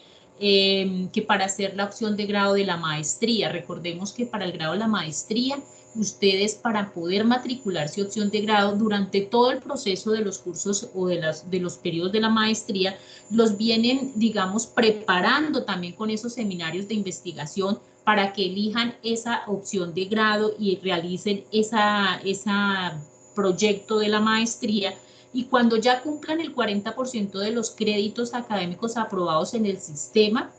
que para hacer la opción de grado de la maestría, recordemos que para el grado de la maestría, ustedes para poder matricularse opción de grado durante todo el proceso de los cursos o de los periodos de la maestría, los vienen, digamos, preparando también con esos seminarios de investigación para que elijan esa opción de grado y realicen esa proyecto de la maestría. Y cuando ya cumplan el 40% de los créditos académicos aprobados en el sistema,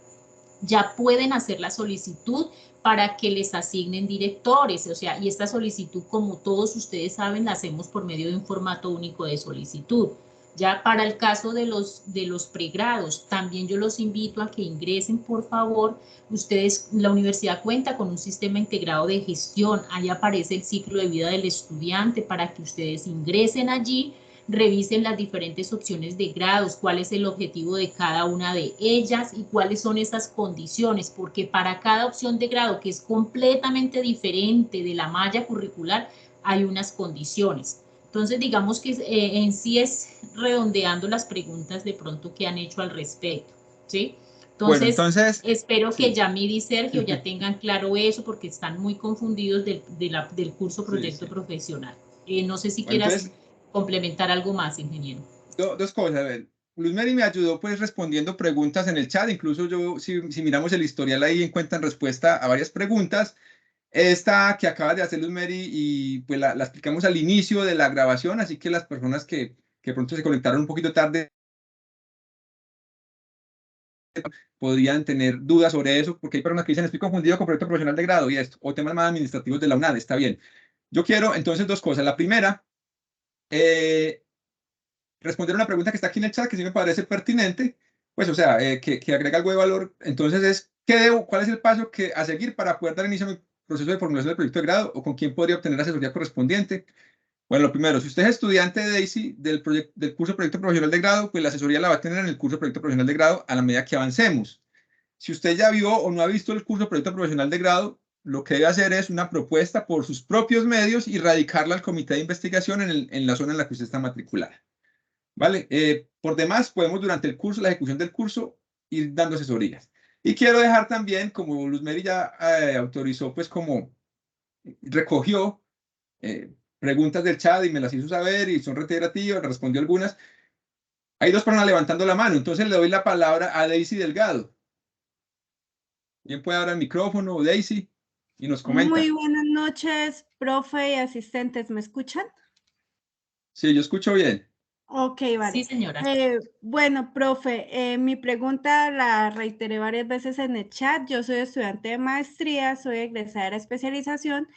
ya pueden hacer la solicitud para que les asignen directores, o sea, y esta solicitud, como todos ustedes saben, la hacemos por medio de un formato único de solicitud. Ya para el caso de los pregrados, también yo los invito a que ingresen, por favor. Ustedes, la universidad cuenta con un sistema integrado de gestión, ahí aparece el ciclo de vida del estudiante para que ustedes ingresen allí, revisen las diferentes opciones de grados, cuál es el objetivo de cada una de ellas y cuáles son esas condiciones, porque para cada opción de grado, que es completamente diferente de la malla curricular, hay unas condiciones. Entonces, digamos que en sí es redondeando las preguntas de pronto que han hecho al respecto, ¿sí? Bueno, Entonces, entonces, espero que sí. Yamid y Sergio ya tengan claro eso porque están muy confundidos del curso Sí, proyecto sí. profesional. No sé si Bueno, quieras entonces, complementar algo más, ingeniero. dos cosas. A ver, Luz Mary me ayudó pues respondiendo preguntas en el chat. Incluso yo, si miramos el historial ahí, encuentran respuesta a varias preguntas. Esta que acabas de hacer, Luz Mary, y pues la explicamos al inicio de la grabación, así que las personas que pronto se conectaron un poquito tarde podrían tener dudas sobre eso, porque hay personas que dicen, estoy confundido con proyecto profesional de grado y esto, o temas más administrativos de la UNAD, está bien. Yo quiero entonces dos cosas. La primera, responder una pregunta que está aquí en el chat, que sí me parece pertinente, pues o sea, que agrega algo de valor. Entonces es, ¿cuál es el paso a seguir para poder dar inicio a mi proceso de formulación del proyecto de grado o con quién podría obtener asesoría correspondiente? Bueno, lo primero, si usted es estudiante de DAISY del curso de proyecto profesional de grado, pues la asesoría la va a tener en el curso de proyecto profesional de grado a la medida que avancemos. Si usted ya vio o no ha visto el curso de proyecto profesional de grado, lo que debe hacer es una propuesta por sus propios medios y radicarla al comité de investigación en la zona en la que usted está matriculada. ¿Vale? Por demás, podemos durante el curso, la ejecución del curso, ir dando asesorías. Y quiero dejar también, como Luz Mary ya autorizó, pues como recogió preguntas del chat y me las hizo saber y son reiterativas, respondió algunas. Hay dos personas levantando la mano, entonces le doy la palabra a Daisy Delgado. Bien, puede abrir el micrófono, Daisy. y nos comenta. Muy buenas noches, profe y asistentes, ¿me escuchan? Sí, yo escucho bien. Ok, vale. Sí, señora. Bueno, profe, mi pregunta la reiteré varias veces en el chat. Yo soy estudiante de maestría, soy egresada de la especialización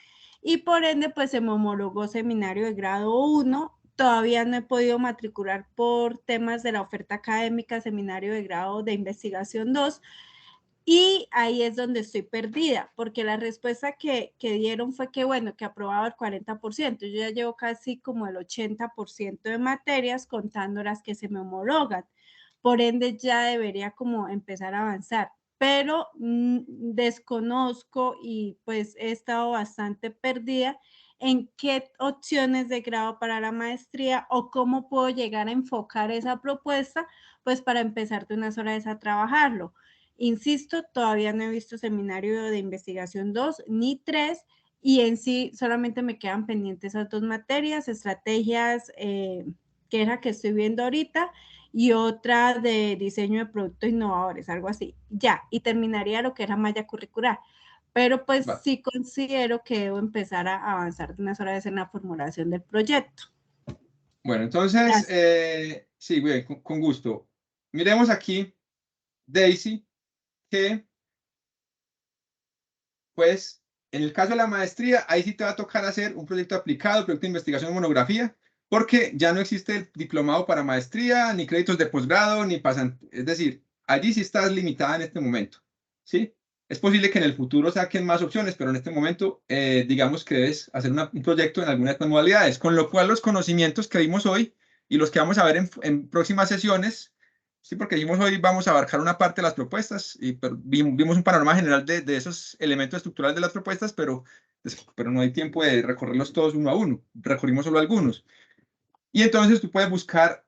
y por ende, pues se me homologó seminario de grado 1. Todavía no he podido matricular por temas de la oferta académica, seminario de grado de investigación 2. Y ahí es donde estoy perdida, porque la respuesta que dieron fue que, bueno, que aprobaba el 40%. Yo ya llevo casi como el 80% de materias, contando las que se me homologan. Por ende, ya debería como empezar a avanzar. Pero desconozco y pues he estado bastante perdida en qué opciones de grado para la maestría o cómo puedo llegar a enfocar esa propuesta, pues para empezar de una sola vez a trabajarlo. Insisto, todavía no he visto seminario de investigación 2 ni 3 y en sí solamente me quedan pendientes esas dos materias, estrategias, que es la que estoy viendo ahorita, y otra de diseño de productos innovadores, algo así. Ya, y terminaría lo que era malla curricular. Pero pues Va. sí considero que debo empezar a avanzar de una sola vez en la formulación del proyecto. Bueno, entonces, sí, bien, con gusto. Miremos aquí, Daisy, que pues en el caso de la maestría, ahí sí te va a tocar hacer un proyecto aplicado, proyecto de investigación o monografía, porque ya no existe el diplomado para maestría, ni créditos de posgrado, ni pasantías. Es decir, allí sí estás limitada en este momento, ¿sí? Es posible que en el futuro saquen más opciones, pero en este momento, digamos que debes hacer un proyecto en algunas modalidades, con lo cual los conocimientos que vimos hoy y los que vamos a ver en próximas sesiones. Sí, porque dijimos hoy vamos a abarcar una parte de las propuestas y vimos un panorama general de esos elementos estructurales de las propuestas, pero no hay tiempo de recorrerlos todos uno a uno. Recorrimos solo algunos. Y entonces tú puedes buscar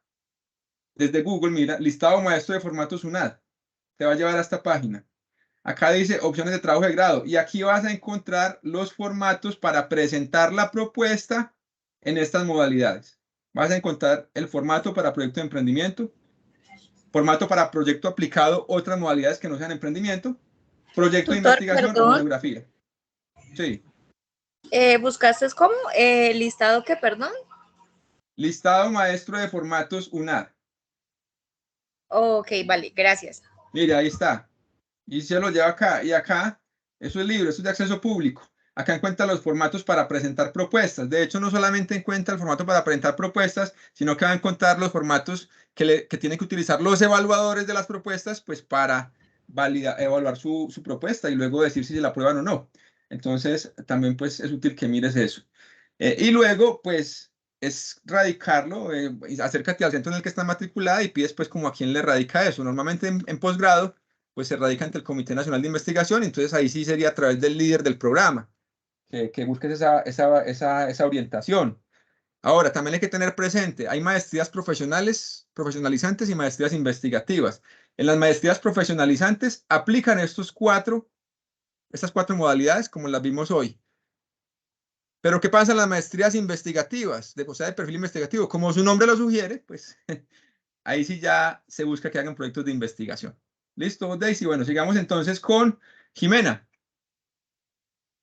desde Google, mira, listado maestro de formatos UNAD. Te va a llevar a esta página. Acá dice opciones de trabajo de grado y aquí vas a encontrar los formatos para presentar la propuesta en estas modalidades. Vas a encontrar el formato para proyecto de emprendimiento, formato para proyecto aplicado, otras modalidades que no sean emprendimiento, proyecto de Tutor, investigación o perdón, monografía. Sí. ¿buscaste cómo? ¿Listado qué, perdón? Listado maestro de formatos UNAD. Ok, vale, gracias. Mire, ahí está. Y se lo lleva acá. Y acá, eso es libre, eso es de acceso público. Acá encuentra los formatos para presentar propuestas. De hecho, no solamente encuentra el formato para presentar propuestas, sino que va a encontrar los formatos que tienen que utilizar los evaluadores de las propuestas, pues para evaluar su propuesta y luego decir si se la aprueban o no. Entonces, también pues es útil que mires eso. Y luego, pues, es radicarlo, acércate al centro en el que está matriculada y pides pues como a quién le radica eso. Normalmente en posgrado pues se radica ante el Comité Nacional de Investigación, entonces ahí sí sería a través del líder del programa, que busques esa orientación. Ahora, también hay que tener presente, hay maestrías profesionales, profesionalizantes y maestrías investigativas. En las maestrías profesionalizantes aplican estas cuatro modalidades como las vimos hoy. Pero ¿qué pasa en las maestrías investigativas, o sea, de perfil investigativo? Como su nombre lo sugiere, pues ahí sí ya se busca que hagan proyectos de investigación. ¿Listo, Daisy? Bueno, sigamos entonces con Jimena.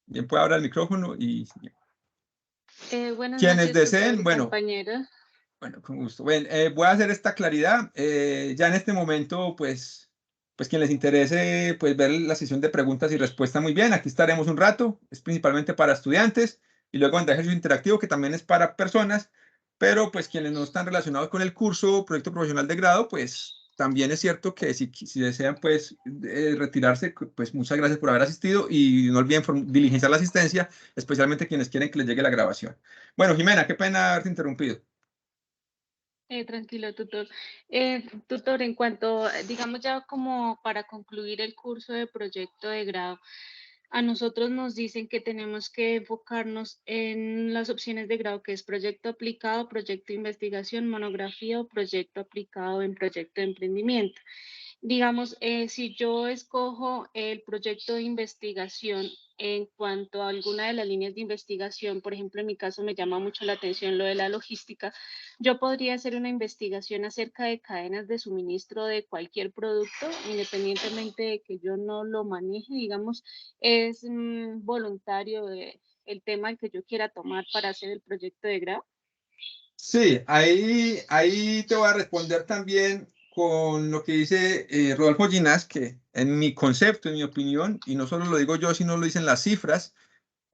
Bien, puede abrir el micrófono y Buenas quienes noches, tutor deseen, y bueno, compañeros. con gusto. Bueno, voy a hacer esta claridad. Ya en este momento, pues quien les interese, pues ver la sesión de preguntas y respuestas muy bien. Aquí estaremos un rato. Es principalmente para estudiantes y luego en ejercicio interactivo que también es para personas, pero pues quienes no están relacionados con el curso, proyecto profesional de grado, pues también es cierto que si desean pues retirarse, pues muchas gracias por haber asistido y no olviden diligenciar la asistencia, especialmente quienes quieren que les llegue la grabación. Bueno, Jimena, qué pena haberte interrumpido. Tranquilo, tutor. Tutor, en cuanto, digamos ya como para concluir el curso de proyecto de grado, a nosotros nos dicen que tenemos que enfocarnos en las opciones de grado, que es proyecto aplicado, proyecto de investigación, monografía o proyecto aplicado en proyecto de emprendimiento. Digamos, si yo escojo el proyecto de investigación en cuanto a alguna de las líneas de investigación, por ejemplo, en mi caso me llama mucho la atención lo de la logística, yo podría hacer una investigación acerca de cadenas de suministro de cualquier producto, independientemente de que yo no lo maneje, digamos, es voluntario el tema que yo quiera tomar para hacer el proyecto de grado. Sí, ahí te voy a responder también con lo que dice Rodolfo Ginás, que en mi concepto, en mi opinión, y no solo lo digo yo, sino lo dicen las cifras,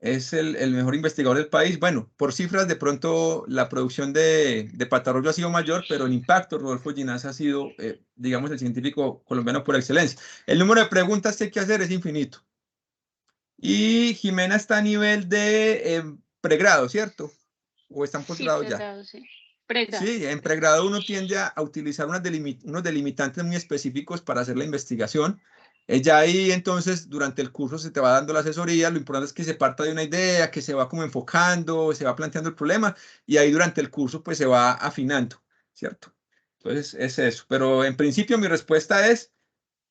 es el mejor investigador del país. Bueno, por cifras, de pronto la producción de Patarroyo ha sido mayor, pero el impacto, Rodolfo Ginás ha sido, digamos, el científico colombiano por excelencia. El número de preguntas que hay que hacer es infinito. Y Jimena está a nivel de pregrado, ¿cierto? ¿O está en Sí, posgrado ya? pregrado, sí. Pregrado. Sí, en pregrado uno tiende a utilizar unos delimitantes muy específicos para hacer la investigación. Ya ahí entonces durante el curso se te va dando la asesoría, lo importante es que se parta de una idea, que se va como enfocando, se va planteando el problema y ahí durante el curso pues se va afinando, ¿cierto? Entonces es eso, pero en principio mi respuesta es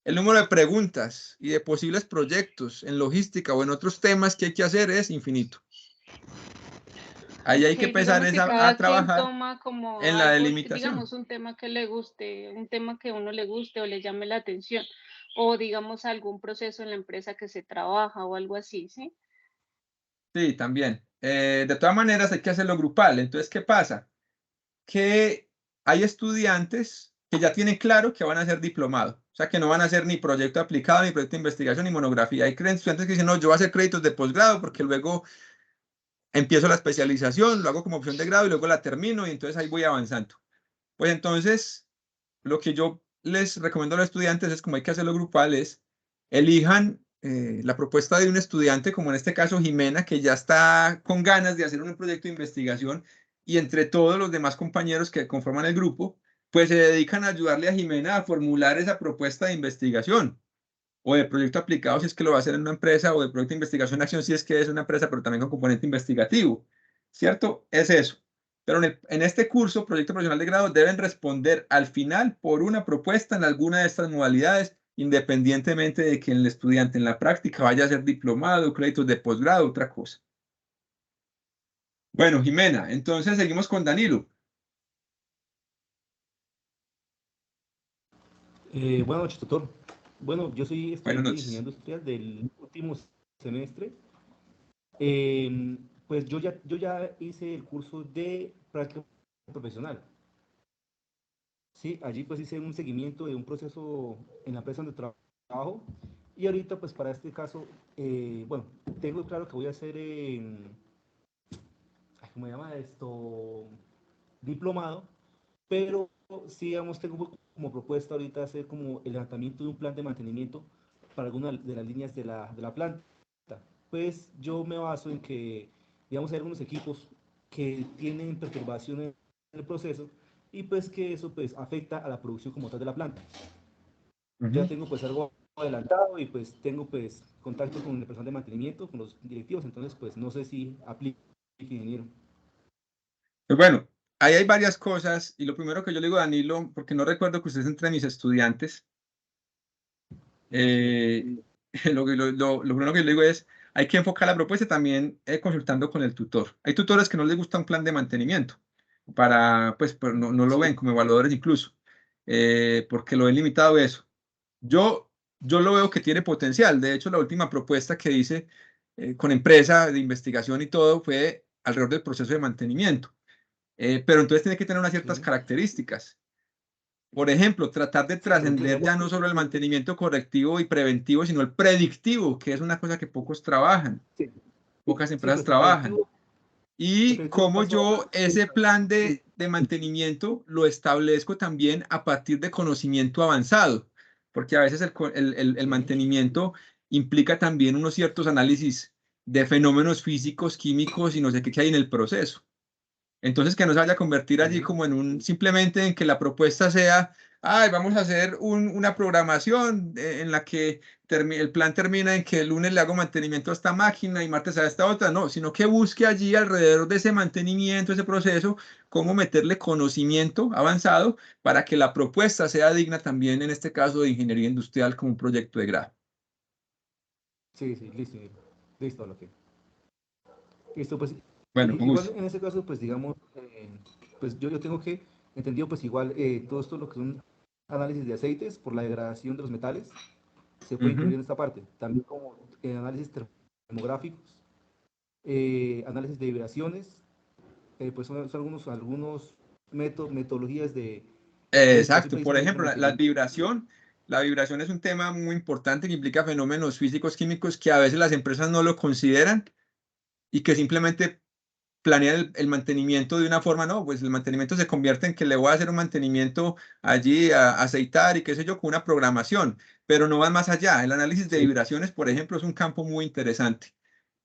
el número de preguntas y de posibles proyectos en logística o en otros temas que hay que hacer es infinito. Ahí hay que Okay, empezar digamos que a cada quien trabajar toma como en la algo, delimitación. digamos, un tema que le guste, un tema que a uno le guste o le llame la atención, o digamos algún proceso en la empresa que se trabaja o algo así, ¿sí? Sí, también. De todas maneras, hay que hacerlo grupal. Entonces, ¿qué pasa? Que hay estudiantes que ya tienen claro que van a hacer diplomado. O sea, que no van a hacer ni proyecto aplicado, ni proyecto de investigación, ni monografía. Hay estudiantes que dicen, no, yo voy a hacer créditos de posgrado porque luego empiezo la especialización, lo hago como opción de grado y luego la termino y entonces ahí voy avanzando. Pues entonces, lo que yo les recomiendo a los estudiantes es, como hay que hacerlo grupal, es elijan la propuesta de un estudiante, como en este caso Jimena, que ya está con ganas de hacer un proyecto de investigación y entre todos los demás compañeros que conforman el grupo, pues se dedican a ayudarle a Jimena a formular esa propuesta de investigación o de proyecto aplicado si es que lo va a hacer en una empresa o de proyecto de investigación en acción si es que es una empresa, pero también con componente investigativo, ¿cierto? Es eso. Pero en este curso, proyecto profesional de grado, deben responder al final por una propuesta en alguna de estas modalidades, independientemente de que el estudiante en la práctica vaya a ser diplomado, créditos de posgrado, otra cosa. Bueno, Jimena, entonces seguimos con Danilo. Buenas noches, tutor. Bueno, yo soy Buenas estudiante de Ingeniería noches. Industrial del último semestre. Pues yo ya hice el curso de práctica profesional. Sí, allí pues hice un seguimiento de un proceso en la empresa donde trabajo. Y ahorita pues para este caso, bueno, tengo claro que voy a hacer, ¿cómo se llama esto? Diplomado, pero sí, digamos, tengo como propuesta ahorita hacer como el levantamiento de un plan de mantenimiento para alguna de las líneas de la planta. Pues yo me baso en que, digamos, hay algunos equipos que tienen perturbaciones en el proceso y pues que eso pues afecta a la producción como tal de la planta. Ya Ujú. tengo pues algo adelantado y pues tengo pues contacto con el personal de mantenimiento, con los directivos, entonces pues no sé si aplique, ingeniero. Pues bueno, ahí hay varias cosas y lo primero que yo le digo a Danilo, porque no recuerdo que usted es entre mis estudiantes, No, señor. eh, lo primero que yo le digo es, hay que enfocar la propuesta también consultando con el tutor. Hay tutores que no les gusta un plan de mantenimiento, pues no lo ven Sí. como evaluadores incluso, porque lo ven limitado eso. Yo lo veo que tiene potencial. De hecho, la última propuesta que hice con empresa de investigación y todo fue alrededor del proceso de mantenimiento. Pero entonces tiene que tener unas ciertas Sí. características. Por ejemplo, tratar de Por ejemplo, trascender ya digamos, no solo el mantenimiento correctivo y preventivo, sino el predictivo, que es una cosa que pocos trabajan, sí, pocas sí, empresas pues trabajan. el Y predictivo cómo paso a yo paso. ese plan de mantenimiento lo establezco también a partir de conocimiento avanzado, porque a veces el Sí, mantenimiento implica también unos ciertos análisis de fenómenos físicos, químicos y no sé qué que hay en el proceso. Entonces, que no se vaya a convertir allí como simplemente en que la propuesta sea, ay, vamos a hacer una programación en la que el plan termina en que el lunes le hago mantenimiento a esta máquina y martes a esta otra, no, sino que busque allí alrededor de ese mantenimiento, ese proceso, cómo meterle conocimiento avanzado para que la propuesta sea digna también, en este caso, de ingeniería industrial como un proyecto de grado. Sí, sí, listo, listo, lo que. Listo, pues Bueno, con igual gusto. en ese caso, pues digamos, pues yo tengo que, entendido, pues igual todo esto lo que son análisis de aceites por la degradación de los metales, se puede incluir en esta parte. También como análisis termográficos, análisis de vibraciones, pues son algunos metodologías de Exacto, verificación por precisamente de ejemplo, mantenimiento. la vibración es un tema muy importante que implica fenómenos físicos, químicos que a veces las empresas no lo consideran y que simplemente planean el mantenimiento de una forma, no, pues el mantenimiento se convierte en que le voy a hacer un mantenimiento allí, a aceitar y qué sé yo, con una programación, pero no van más allá. El análisis de Sí. vibraciones, por ejemplo, es un campo muy interesante,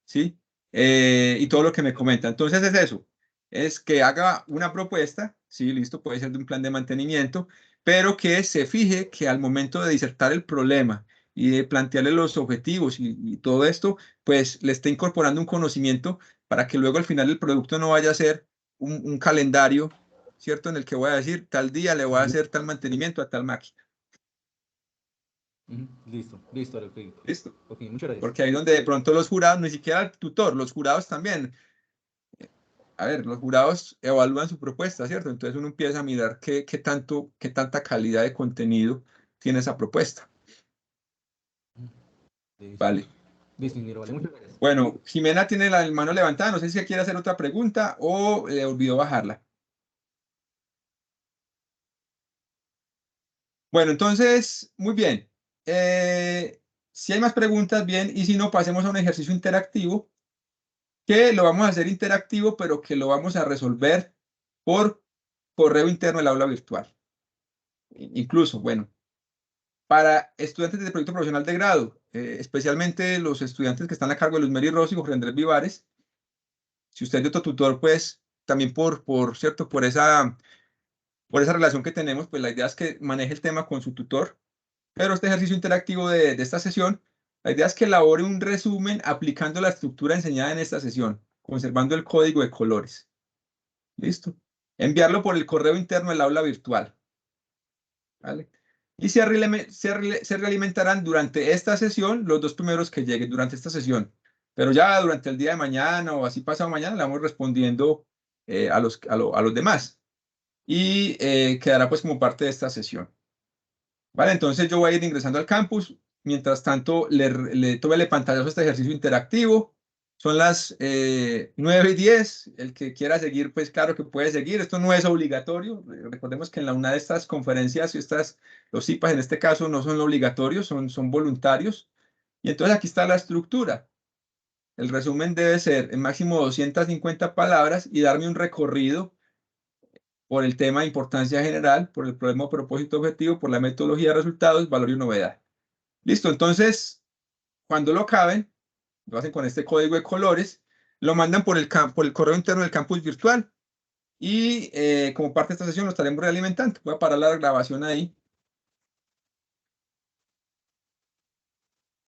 ¿sí? Y todo lo que me comenta. Entonces es eso, es que haga una propuesta, sí, listo, puede ser de un plan de mantenimiento, pero que se fije que al momento de disertar el problema y de plantearle los objetivos y todo esto, pues le esté incorporando un conocimiento para que luego al final el producto no vaya a ser un calendario, ¿cierto? En el que voy a decir, tal día le voy a hacer tal mantenimiento a tal máquina. Listo, listo, ok. ¿Listo? Ok, muchas gracias. Porque ahí donde de pronto los jurados, ni siquiera el tutor, los jurados también, a ver, los jurados evalúan su propuesta, ¿cierto? Entonces uno empieza a mirar qué tanta calidad de contenido tiene esa propuesta. Listo, Vale. listo, ingeniero, vale, muchas gracias. Bueno, Jimena tiene la mano levantada, no sé si quiere hacer otra pregunta o le olvidó bajarla. Bueno, entonces, muy bien. Si hay más preguntas, bien, y si no, pasemos a un ejercicio interactivo, que lo vamos a hacer interactivo, pero que lo vamos a resolver por correo interno del aula virtual. Incluso, bueno, para estudiantes del proyecto profesional de grado, especialmente los estudiantes que están a cargo de Luz Mary Rossi y Jorge Andrés Vivares, si usted es de otro tutor, pues también cierto, por esa relación que tenemos, pues la idea es que maneje el tema con su tutor. Pero este ejercicio interactivo de esta sesión, la idea es que elabore un resumen aplicando la estructura enseñada en esta sesión, conservando el código de colores. ¿Listo? Enviarlo por el correo interno del aula virtual. ¿Vale? Y se realimentarán durante esta sesión los dos primeros que lleguen durante esta sesión. Pero ya durante el día de mañana o así pasado mañana le vamos respondiendo a los demás. Y quedará pues como parte de esta sesión. Vale, entonces yo voy a ir ingresando al campus. Mientras tanto, tómele pantallazo a este ejercicio interactivo. Son las 9:10. El que quiera seguir, pues claro que puede seguir. Esto no es obligatorio. Recordemos que en una de estas conferencias, los IPAs en este caso no son obligatorios, son voluntarios. Y entonces aquí está la estructura. El resumen debe ser en máximo 250 palabras y darme un recorrido por el tema de importancia general, por el problema, propósito, objetivo, por la metodología de resultados, valor y novedad. Listo, entonces, cuando lo acaben, lo hacen con este código de colores, lo mandan por el correo interno del campus virtual y como parte de esta sesión lo estaremos realimentando. Voy a parar la grabación ahí